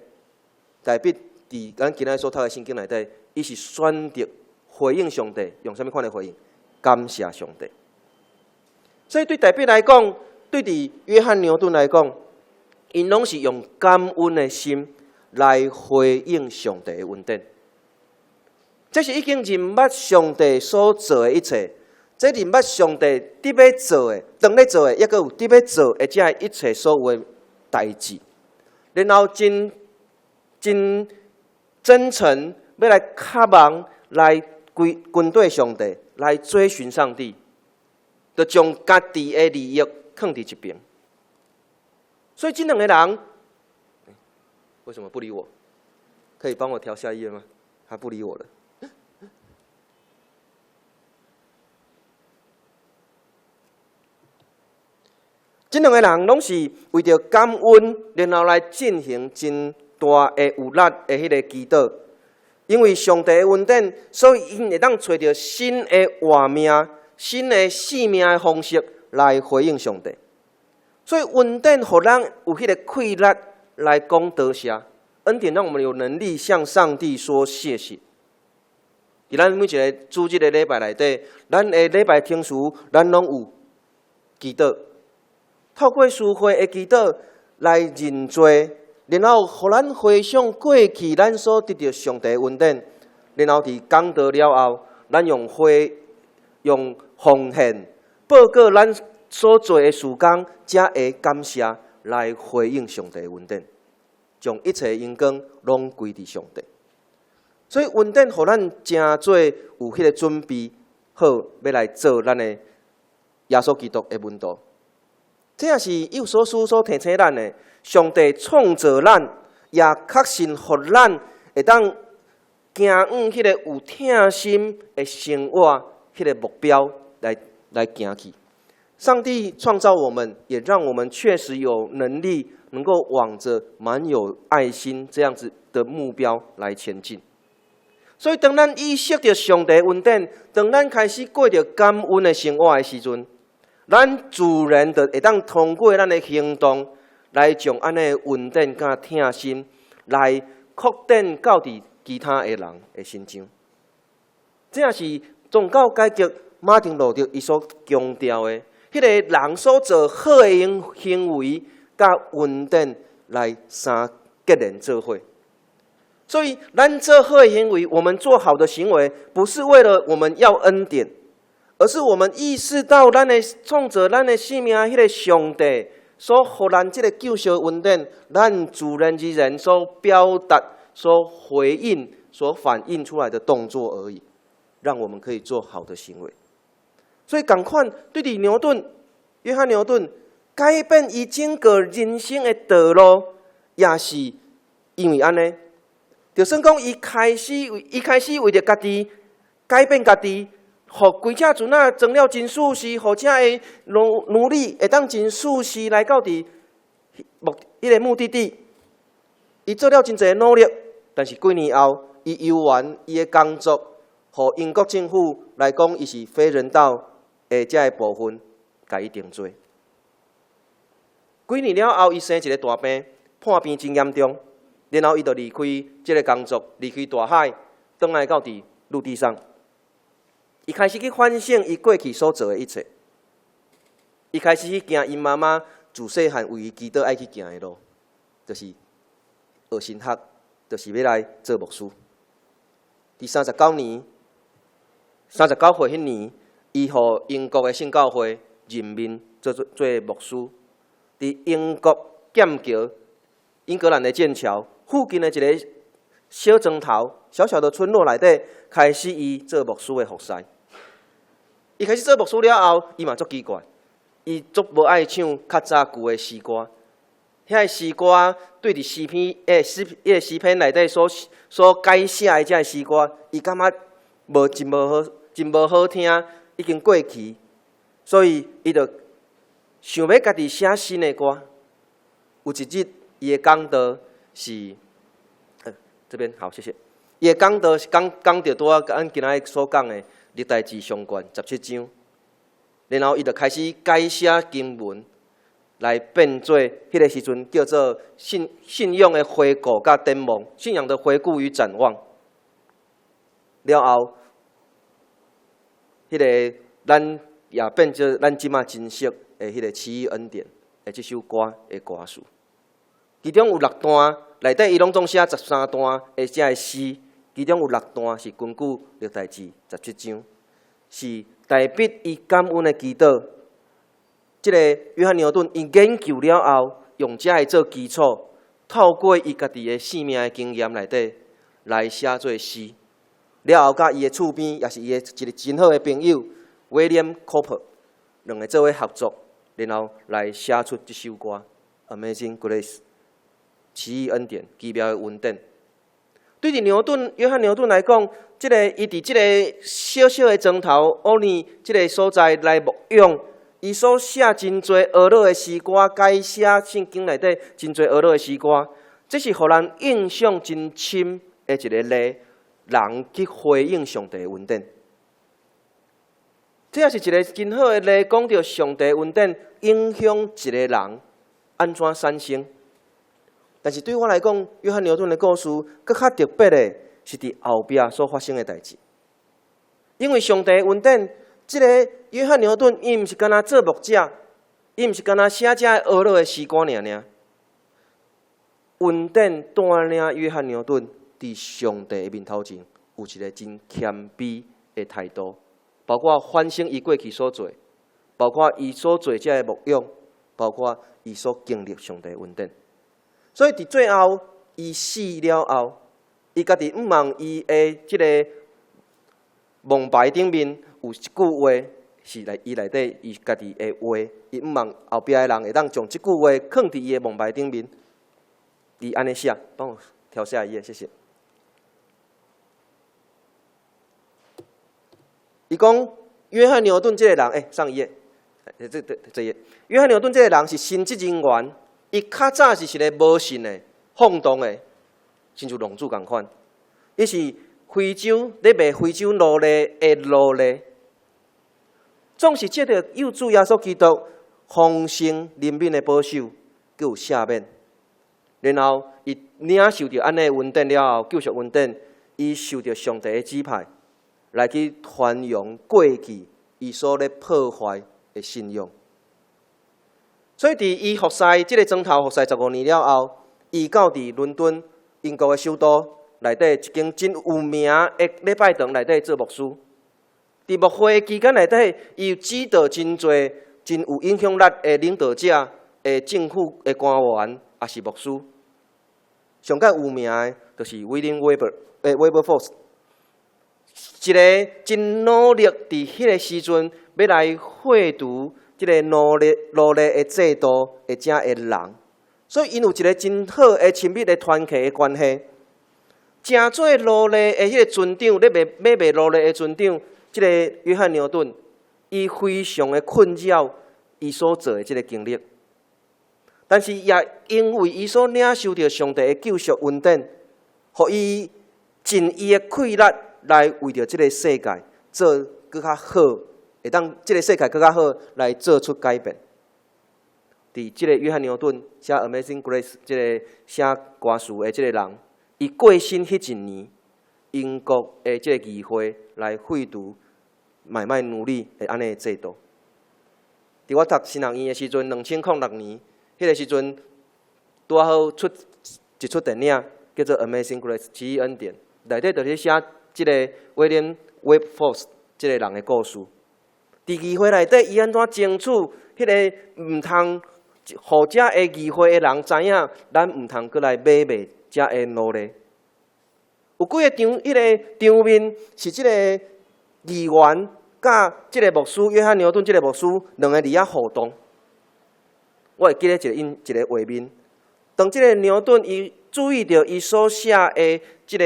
代表伫咱今仔所读的圣经内底，伊是选择回应上帝，用啥物款的回应？感谢上帝。所以对代表来讲，对伫约翰牛顿来讲，因拢是用感恩的心。来回应上帝的恩典，这是已经认捌上帝所做的一切，这认捌上帝伫要做的、当咧做的，抑佫有伫要做的这一切所有的代志，然后真真诚要来渴望来跟对上帝，来追寻上帝，就将家己的利益放伫一边。所以这两个人。为什么不理我？可以帮我调下一页吗？他不理我了。这两个人拢是为着感恩，然后来进行真大的有力的迄个祈祷。因为上帝的恩典，所以因会当找到新的活命、新的生命的方式来回应上帝。所以恩典互咱有迄个气力来讲多谢，恩典让我们有能力向上帝说谢谢。伫咱每一个主日的礼拜内底，咱的礼拜听书，咱拢有祈祷，透过书会的祈祷来认罪。然后，互咱回想过去咱所得到上帝的恩典，然后伫讲道了后，咱用奉献报告咱所做的事工，才会感谢来回应上帝的恩典，将一切荣光拢归伫上帝。所以恩典，互咱真做有迄个准备好，要来做咱的耶稣基督的门徒。这也是以弗所书所提醒咱的。上帝创造咱，也确信互咱会当行往迄个有疼心的生活，迄个目标来行去。上帝创造我们，也让我们确实有能力，能够往着蛮有爱心这样子的目标来前进。所以，当咱意识到上帝恩典，当咱开始过着感恩的生活的时阵，咱自然就会当通过咱的行动。来将安尼恩典甲疼心来扩展到伫其他的人的身上，这也是宗教改革马丁路德伊所强调的，迄个人所做好的行为甲恩典来三结连做伙。所以，咱做好的行为，我们做好的行为，不是为了我们要恩典，而是我们意识到咱的创造咱的生命迄个上帝。所互咱这个救赎恩典，咱自然而然所表达、所回应、所反映出来的动作而已，让我们可以做好的行为。所以，同款对伫约翰牛顿改变伊整个人生的道路，也是因为安尼。就算讲伊开始为着家己改变家己。互规只船仔装了真舒适，互遮的奴隶会当真舒适来到迄个目的地。伊做了真侪努力，但是几年后，伊游完伊的工作，互英国政府来讲，伊是非人道的遮的部分，甲伊定罪。几年了后，伊生一个大病，破病真严重，然后伊就离开这个工作，离开大海，转来到伫陆地上。伊开始去反省伊过去所做的一切，伊开始去行因妈妈自细汉为伊祈祷爱去行的路，就是学神学，就是要来做牧师。第39岁迄年，伊互英国的圣教会任命做牧师，伫英国剑桥、英格兰的剑桥附近的一个小庄头、小小的村落内底，开始伊做牧师的服侍。伊开始做牧师了后，伊嘛足奇怪，伊足无爱唱较早旧的诗歌，遐个诗歌对伫诗篇诗篇内底所改写的遮诗歌，伊感觉真无好听，已经过去，所以伊就想要家己写新的歌。有一日，伊的讲道是，这边好，谢谢。伊的讲道是讲到拄仔咱今仔日所讲的。历代志上卷17章，然后伊就开始改写经文，来变做迄个时阵叫做信仰的回顾甲展望，信仰的回顾与展望。了后，迄个咱也变做咱即马真实的迄个奇异恩典的这首歌的歌词，其中有6段，内底伊拢总写13段的遮个诗。其中有6段是根据历代志17章，是代表伊感恩的祈祷。这个约翰牛顿伊研究了后，用这个做基础，透过伊家己的生命的经验内底来写作诗。了后，甲伊的厝边也是伊的一个真好的朋友威廉·科珀，两个做伙合作，然后来写出这首歌《Amazing Grace》，奇异恩典，奇妙的恩典。对于约翰牛顿来讲，伊伫这个小小的庄头，奥尼这个所在来牧养，伊所写真侪俄罗的诗歌，改写圣经内底真侪俄罗的诗歌，这是互人印象真深的一个例，人去回应上帝的恩典。这也是一个真好的例，讲到上帝的恩典影响一个人安怎产生。但是对我来讲，约翰牛顿的故事更较特别的是伫后壁所发生的代志。因为上帝的恩典，这个约翰牛顿伊毋是干那做牧者，伊毋是干那写这俄罗的诗歌尔。恩典带领约翰牛顿伫上帝的面头前有一个真谦卑的态度。包括反省伊过去所做，包括伊所做这个牧养，包括伊所经历上帝的恩典。所以伫最后，伊死了后，伊家己毋忘伊的这个蒙牌顶面有一句话，是伊内底伊家己的话，伊毋忘后壁的人会当将这句话放伫伊的蒙牌顶面，伊安尼写，帮我调下一页，谢谢。伊讲约翰牛顿这个人，上一页，这页。约翰牛顿这个人是神职人员，伊较早是一个无信的、放荡的，亲像龙珠共款。伊是非洲咧卖非洲奴隶的奴隶，总是接到有主耶稣基督丰盛怜悯的保守，佮有赦免。然后伊领受着安尼恩典了后，救赎恩典，伊受着上帝的指派。来去传扬过去伊所咧破坏的信仰，所以伫伊服侍即个庄头服侍15年了后，伊到伫伦敦英国的首都内底一间真有名的礼拜堂内底做牧师。伫牧会期间内底，伊有指导真侪真有影响力的领导者、政府的官员，也是牧师。上较有名的，就是 William Wilberforce。一个真努力，伫迄个时阵要来废除即个奴隶的制度的这个人，所以因有一个真好的亲密的团契的关系。正做奴隶的迄个船长，咧卖奴隶的船长，即个约翰牛顿，伊非常的困扰伊所做的即个经历，但是也因为伊所领受到上帝的救赎恩典，互伊尽伊的气力。来为着这个世界做更较好，会当这个世界更较好来做出改变。伫这个约翰牛顿写《Amazing Grace》这个写歌词的这个人，伊过身迄一年，英国的这个议会来废除买卖奴隶的安尼的制度。伫我读新学院的时阵，2006年，迄个时阵拄好出一出电影叫做《Amazing Grace》奇异恩典，内底就是写。即个威廉·威伯福斯即个人的故事，伫议会内底，伊安怎争取迄个毋通，互遮个议会的人知影，咱毋通过来买卖遮个奴隶。有几个场，迄个场面是即个议员甲即个牧师约翰牛顿即个牧师两个伫遐互动。我会记得一个画面，当即个牛顿伊注意到伊所写的即个。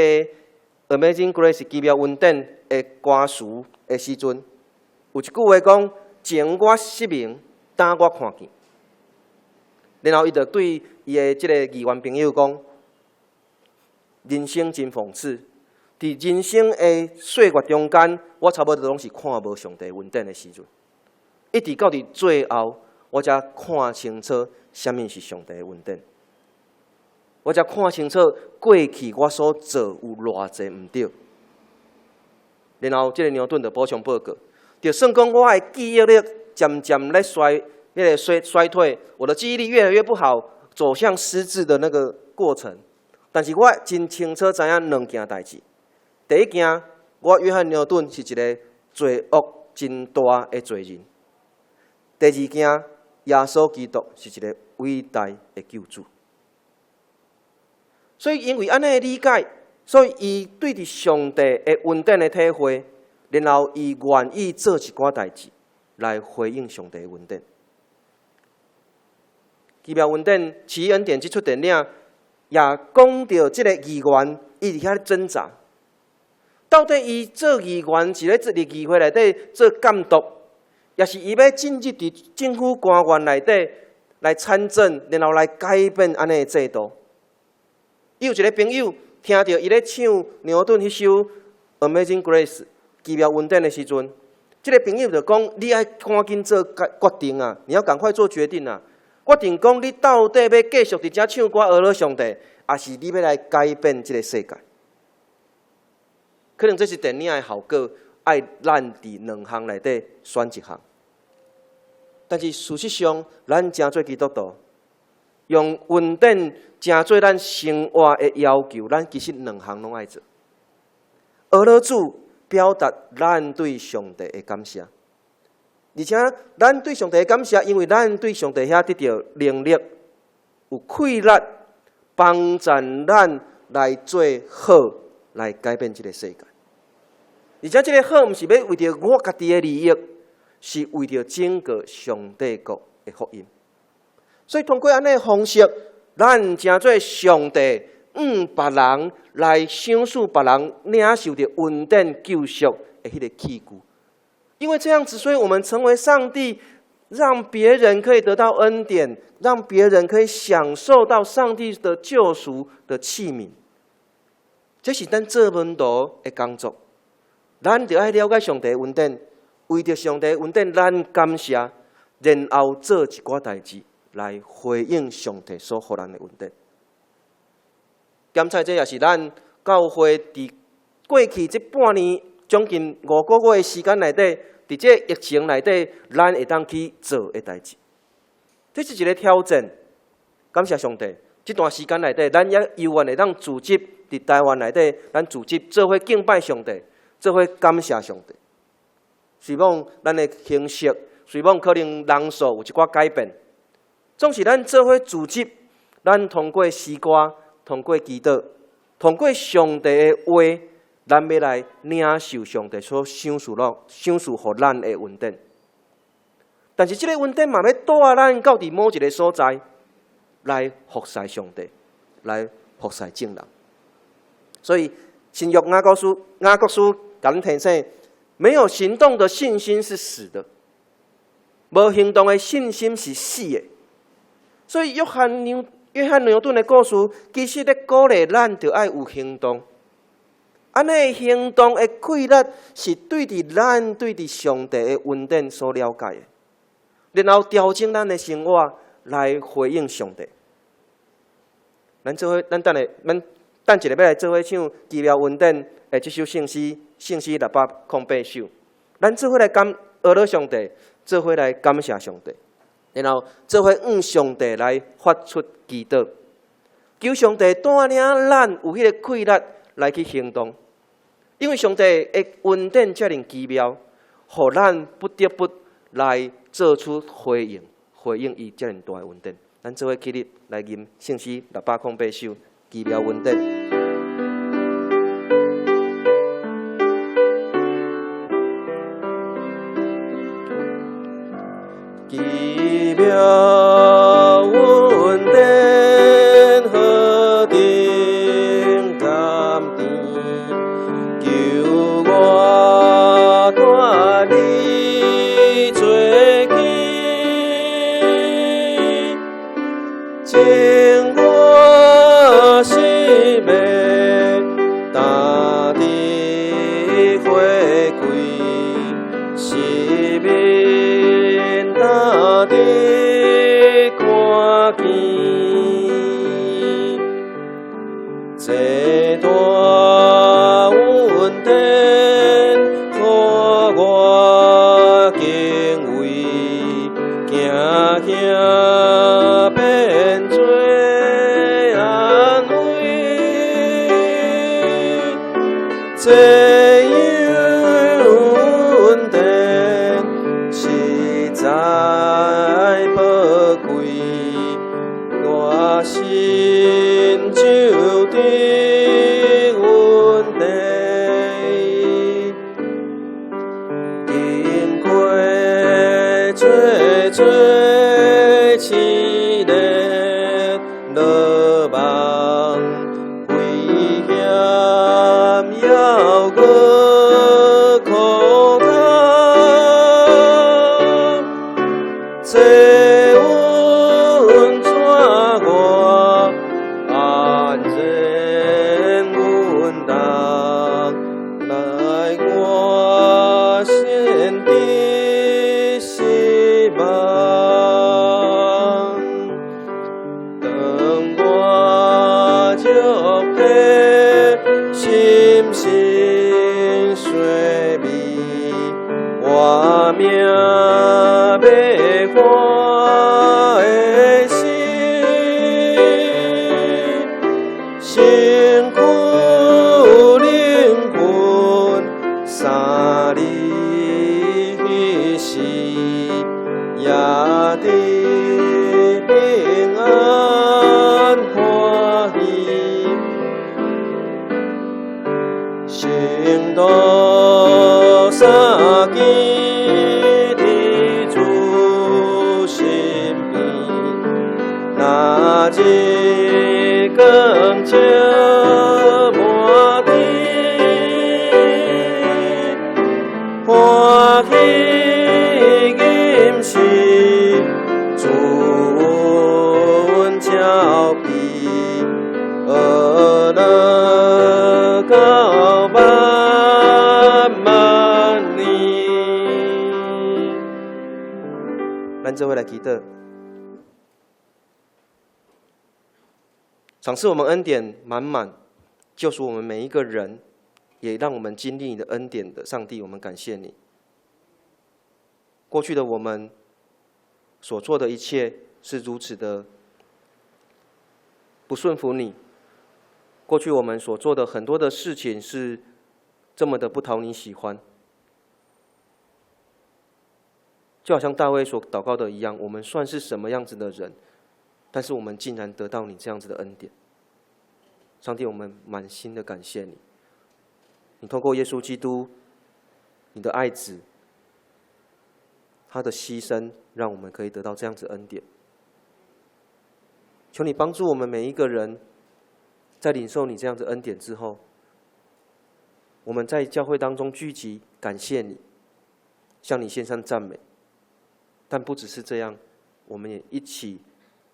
Amazing Grace 奇妙恩典的歌词的时阵，有一句话讲：前我失明，等我看见。然后伊就对伊的这个议员朋友讲：人生真讽刺，伫人生的岁月中间，我差不多拢是看无上帝恩典的时阵，一直到伫最后，我才看清楚什么是上帝的恩典。我才看清楚过去我所做有偌济毋对，然后这个牛顿就补充报告，就算讲我的记忆力渐渐咧衰退，我的记忆力越来越不好，走向失智的那个过程。但是我真清楚知影两件代志。第一件，我约翰牛顿是一个罪恶真大的罪人；第二件，耶稣基督是一个伟大的救主。所以因为安尼的理解，所以伊对伫上帝的恩典的体会，然后伊愿意做一寡代志来回应上帝的恩典。奇妙恩典、奇异恩典这出电影也讲到这个议员，伊伫遐挣扎，到底伊做议员是咧做伫议会内底做监督，也是伊要进入伫政府官员内底来参政，然后来改变安尼的制度。伊有一个朋友听到伊咧唱牛顿迄首《Amazing Grace》奇妙恩典的时阵，这个朋友就讲：你爱赶紧做决定啊！你要赶快做决定啊！决定讲你到底要继续伫遮唱歌讹了上帝，还是你要来改变这个世界？可能这是电影的效果，爱咱伫两项内底选一项。但是事实上，咱真做基督徒，用恩典真做咱生活的要求，咱其实两项拢爱做。讹了主，表达咱对上帝的感谢，而且咱对上帝的感谢，因为咱对上帝遐得到能力，有气力帮助咱来做好，来改变这个世界。而且这个好，毋是要为着我家己的利益，是为着整个上帝国的福音。所以通过安尼的方式，咱真做上帝别人来赏赐别人领受着恩典救赎的迄个器具。因为这样子，所以我们成为上帝让别人可以得到恩典，让别人可以享受到上帝的救赎的器皿。这是咱做门徒的工作。咱就要了解上帝的恩典，为着上帝的恩典，咱感谢，然后做一寡代志来回应上帝所予咱的恩典。检查这也是咱教会伫过去这半年将近5个月的时间内底，伫这疫情内底，咱会当去做的代志。这是一个挑战。感谢上帝，这段时间内底，咱也犹原会当组织伫台湾内底，咱组织做伙敬拜上帝。做伙感谢上帝，虽望咱的形式，虽望可能人数有一寡改变，总是咱做伙组织，咱通过诗歌，通过祈祷，通过上帝的话，咱要来领受上帝所赏赐予咱的恩典。但是这个恩典嘛，要带咱到伫某一个所在，来服侍上帝，来服侍正人。所以新约雅各书甲咱提醒，没有行动的信心是死的，无行动的信心是死的。所以约翰牛顿的故事，其实咧鼓励咱着爱有行动。安尼行动的气力，是对伫咱对伫上帝的恩典所了解的，然后调整咱的生活来回应上帝。咱等一下要来做伙唱《奇妙恩典》的这首圣诗608首，咱做伙来讹了上帝，做伙来感谢上帝，然后做伙向上帝来发出祈祷，求上帝带领咱有迄个气力来去行动，因为上帝的恩典遮尔奇妙，互咱不得不来做出回应伊遮尔大的恩典。咱做伙起立来吟圣诗608首《奇妙恩典》。奇妙恩典，何等甘甜，求我带你做起，情我心的大地回归，是命大地看见，这段恩典，互我敬畏，行行变做安慰，这样恩典实在宝贵，我心就的恩典，经过最凄烈落梦，危险要过苦难，心水味，我命要欢的心，身躯灵魂三里时，也得平安欢喜。行道三更伫主身边，那日光照满天，欢喜吟诗，祝阮照比，乐到万万年。咱做伙来祈祷，赏赐我们恩典满满，救赎我们每一个人，也让我们经历你的恩典的上帝，我们感谢你。过去的我们所做的一切是如此的不顺服你，过去我们所做的很多的事情是这么的不讨你喜欢，就好像大卫所祷告的一样，我们算是什么样子的人，但是我们竟然得到你这样子的恩典。上帝，我们满心的感谢你，你透过耶稣基督，你的爱子，他的牺牲，让我们可以得到这样子的恩典。求你帮助我们每一个人，在领受你这样子的恩典之后，我们在教会当中聚集，感谢你，向你献上赞美。但不只是这样，我们也一起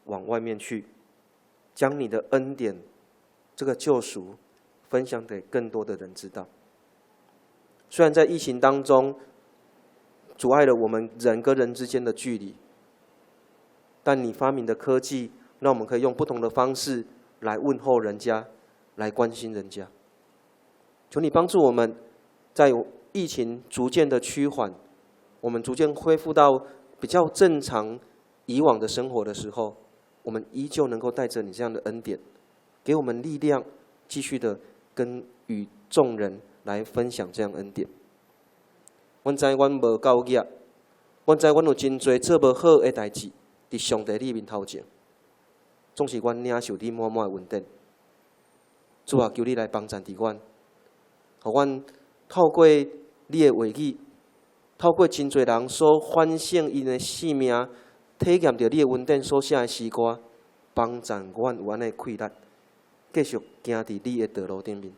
往外面去，将你的恩典，这个救赎，分享给更多的人知道。虽然在疫情当中，阻碍了我们人跟人之间的距离，但你发明的科技，让我们可以用不同的方式来问候人家，来关心人家。求你帮助我们，在疫情逐渐的趋缓，我们逐渐恢复到比较正常以往的生活的时候，我们依旧能够带着你这样的恩典，给我们力量，继续的与众人来分享这样恩典。阮知阮无够业，阮知阮有真多做无好的代志，伫上帝你面头前，总是阮领受你满满的恩典。主啊，求你来帮助伫阮，互阮透过你的话语，透过真侪人所反省因的性命，体验到你的恩典所写的诗歌，帮助阮有安尼气力，继续行伫你的道路顶面，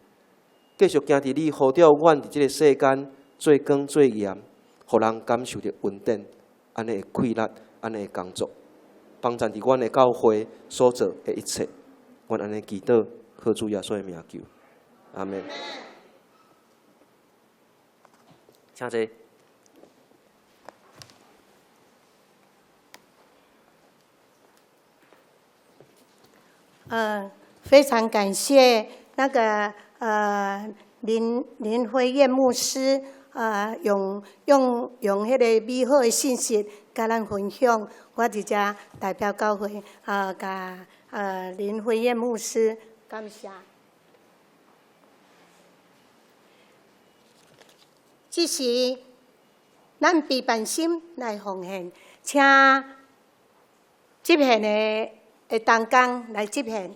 继续行伫你呼召阮伫这个世间做光做盐，互人感受到恩典，安尼的气力，安尼的工作，帮助伫阮的教会所做的一切，阮安尼祈祷，靠主耶稣的名求，阿门。请坐。非常感谢那个林辉燕牧师用迄个美好的信息甲咱分享，我直接代表教会甲林辉燕牧师感谢。这时，咱备办心来奉献，请接献的同工来接献。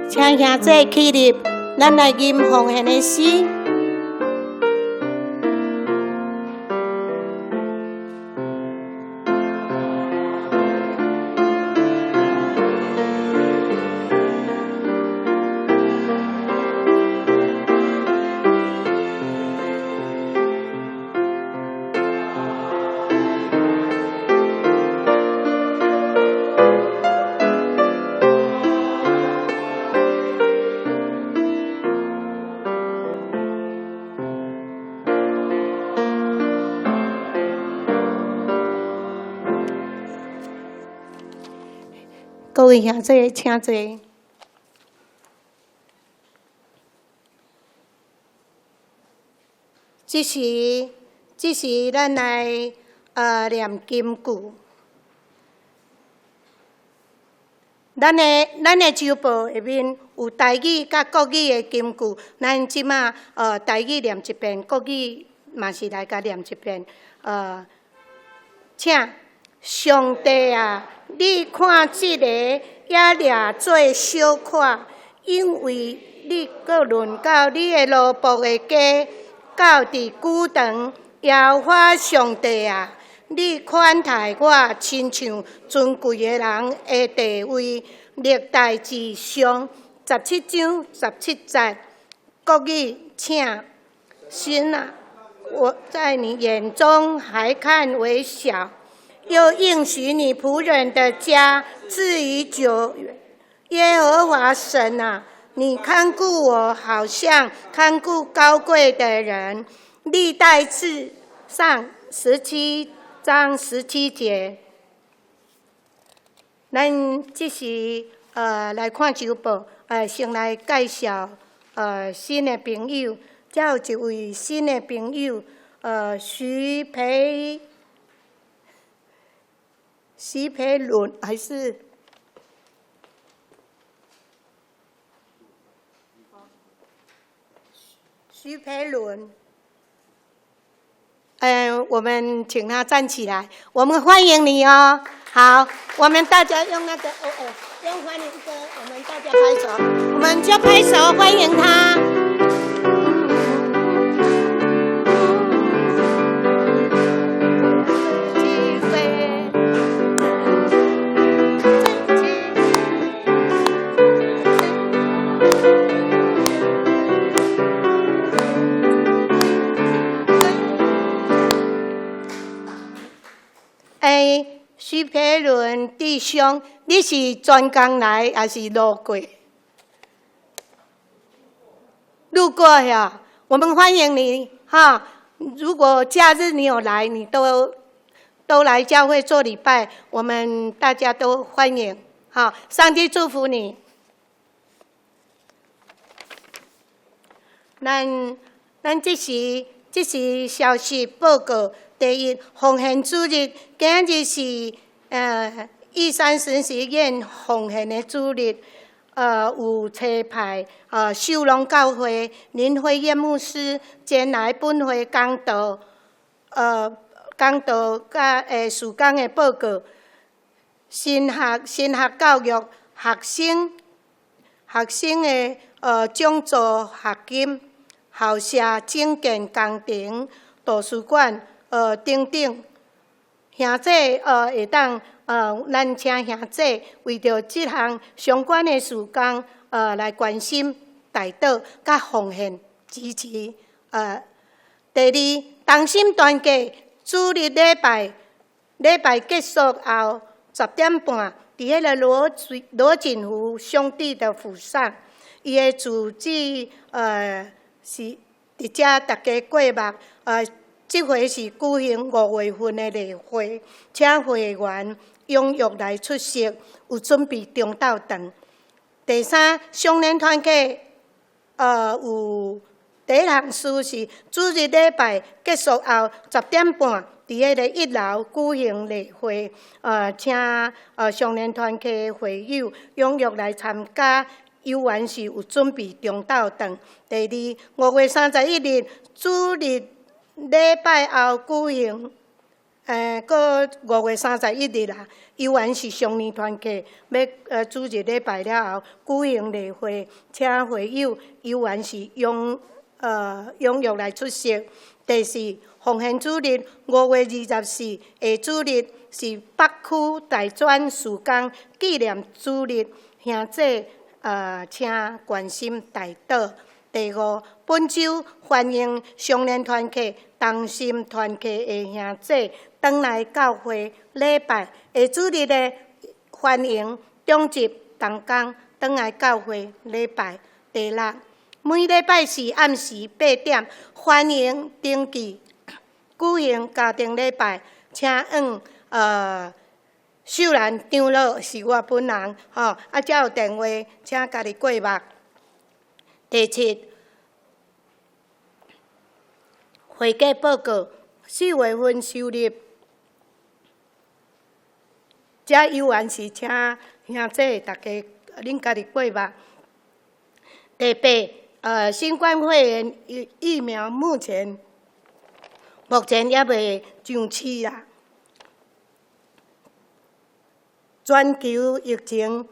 请兄弟起立，咱来吟奉献的诗。各位兄弟，请坐。这是咱来念金句。咱的周报下面有台语甲国语的金句，咱即马台语念一遍，国语嘛是来甲念一遍。请上帝啊！你看这个也掠做小看，因为你阁论到你的奴仆的家，到伫久长。耶和华上帝啊，你款待我，亲像尊贵的人的地位，历代志上17章17节，国语请神啊，我在你眼中还看为小。又应许你仆人的家，至于久远。耶和华神啊，你看顾我，好像看顾高贵的人。历代志上17章17节。咱这是来看周报，先来介绍新的朋友，才有一位新的朋友，徐培伦还是徐培伦？我们请他站起来，我们欢迎你哦。好，我们大家用那个用欢迎歌，我们大家拍手，我们就拍手欢迎他。徐培伦弟兄，你是专工来还是路过？路过呀，我们欢迎你哈！如果假日你有来，你都来教会做礼拜，我们大家都欢迎哈！上帝祝福你。咱这是消息报告。第一，奉献主日，今日是玉山神学院奉献的主日，有车派秀龙教会林辉燕牧师前来本会讲道，甲事工的报告，新学教育学生的奖助学金，校舍整建工程，图书馆。等等，兄弟会当咱请兄弟为着这项相关的事工来关心、代祷、甲奉献支持。第二，同心团结，主日礼拜结束后10点半，伫迄个罗锦湖上帝的府上，伊的主旨是伫遮大家过目这回是举行5月份的例会，请会员踊跃来出席，有准备中昼饭。第三，少年团契有第一项事是主日礼拜结束后10点半，伫迄个1楼举行例会，请少年团契会友踊跃来参加。游玩时有准备中昼饭。第二，5月31日主日礼拜后举行过5月31日啦，游园是上年团契要主日礼拜了后举行例会，请会友游园是踊跃来出席。第四，奉献主日5月24下主日是北区大专事工纪念主日，兄弟请关心大岛。第五，本周欢迎少年团契、同心团契的兄弟返来教会礼拜。下主日的欢迎中集同工返来教会礼拜。第六，每礼拜四暗时8点，欢迎登记举行家庭礼拜，请秀兰长老是我本人，才有电话，请家己过目。第七，会计报告4月份收入，这游园是请兄弟大家恁家己过目。第八，新冠肺炎疫苗目前也未上市啦。全球疫情，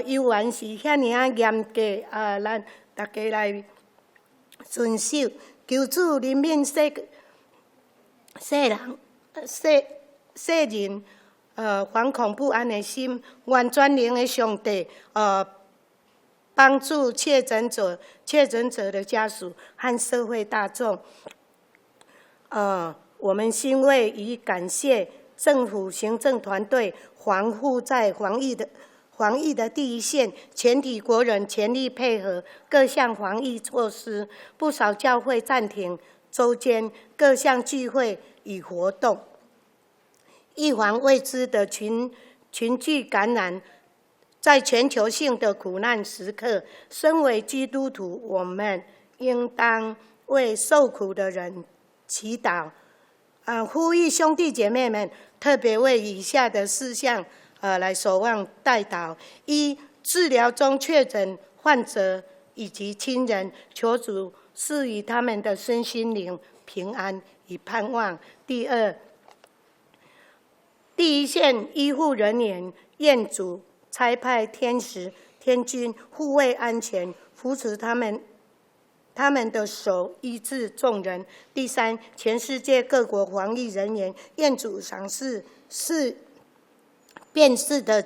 游园是遐尼严格，咱大家来遵守，求主怜悯世人，惶恐不安的心，愿全能的上帝，帮助确诊者的家属和社会大众。我们欣慰与感谢政府行政团队防护在防疫的第一线，全体国人全力配合各项防疫措施，不少教会暂停周间各项聚会与活动，预防未知的群聚感染。在全球性的苦难时刻，身为基督徒，我们应当为受苦的人祈祷。呼吁兄弟姐妹们特别为以下的事项来守望代祷：一、治疗中确诊患者以及亲人，求主赐予他们的身心灵平安与盼望；第二，第一线医护人员，愿主差派天使、天军护卫安全，扶持他们的手，医治众人。第三，全世界各国防疫人员，愿主赏赐辨识的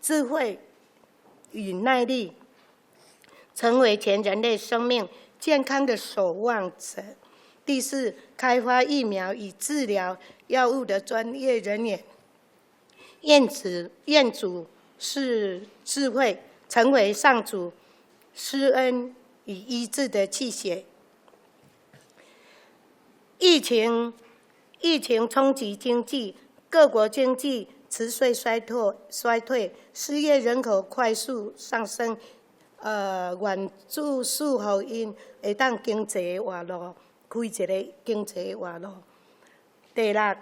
智慧与耐力，成为全人类生命健康的守望者。第四，开发疫苗与治疗药物的专业人员，愿主是智慧，成为上主施恩与医治的器械。疫情冲击经济，各国经济持续衰退，失业人口快速上升。愿主赐福因会当经济活路，开一个经济活路。第六，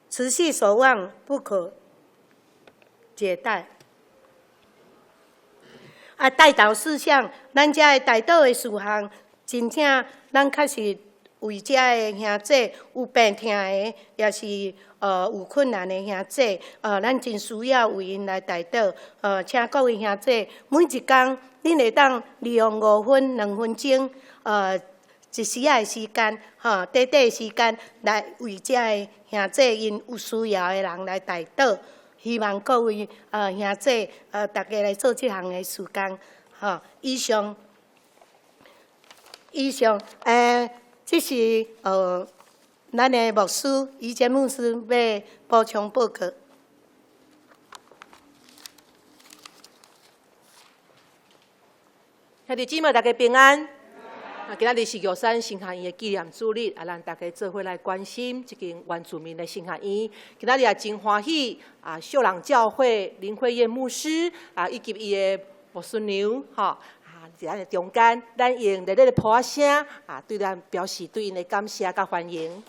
持续守望，不可懈怠。代祷事项，咱遮的代祷的事项，真正咱确实为遮的兄弟有病痛的，也是有困难的兄弟，咱真需要为因来代祷。请各位兄弟，每一天恁会当利用5分、2分钟，一时仔的时间，短的时间来为遮的兄弟因有需要的人来代祷。希望各位兄弟大家来做这项的事工。以上，这是咱的牧师于坚牧师要补充报告。兄弟姊妹，大家平安。今仔日是玉山神学院的纪念主日，咱大家做伙来关心这间原住民的神学院。今仔日也真欢喜，秀朗教会林慧燕牧师以及伊的牧师娘，在咱的中间，咱用热烈的呼声对咱表示对因的感谢甲欢迎。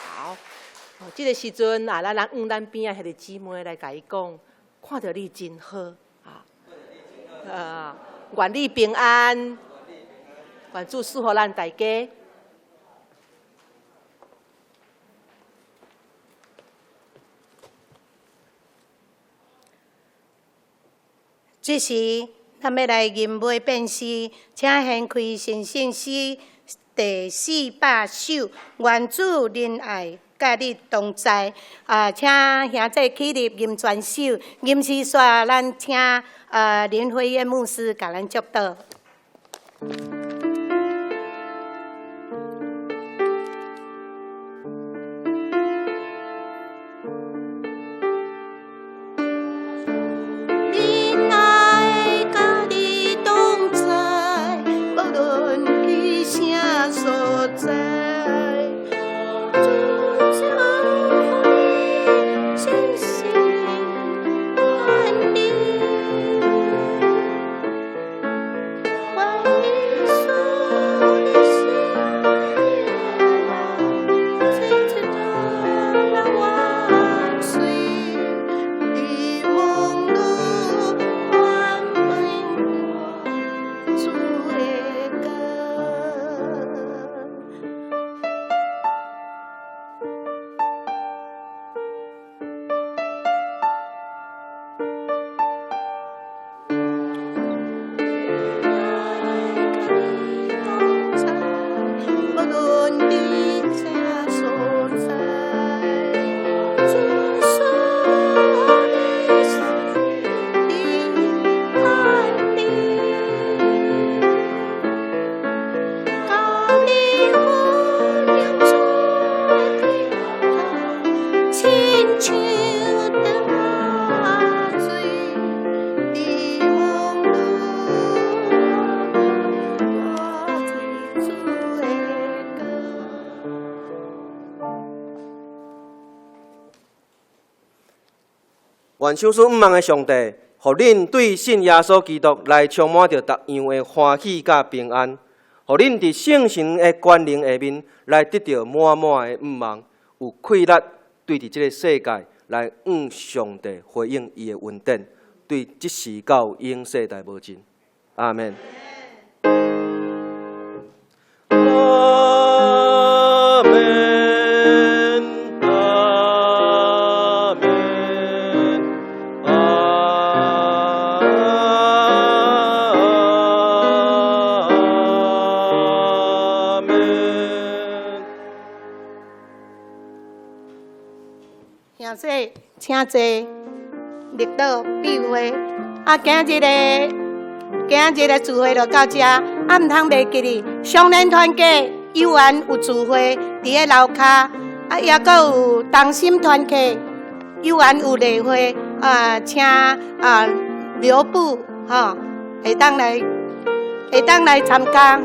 好，这个时阵咱咱边仔兄弟姊妹来甲伊讲，看到你真好。愿你平安，愿主赐福咱大家。这时，咱要来吟袂变诗，请掀开神圣诗第400首，愿主仁爱甲你同在。请兄弟起立吟全首，吟诗煞咱请林辉燕牧师甲咱祝祷。愿唱出毋望的上帝，互恁对信耶稣基督来充满着逐样的欢喜甲平安，互恁伫圣神的权能下面来得到满满的毋望，有气力对伫即个世界来向上帝回应伊的恩典，对即时到永世代无尽。阿门。阿门。兄弟，请坐，立倒闭会。今日的聚会就到这，毋通袂记哩。双联团结有缘有聚会，伫个楼骹，也阁有同心团契，有缘有例会。请留步会当来参加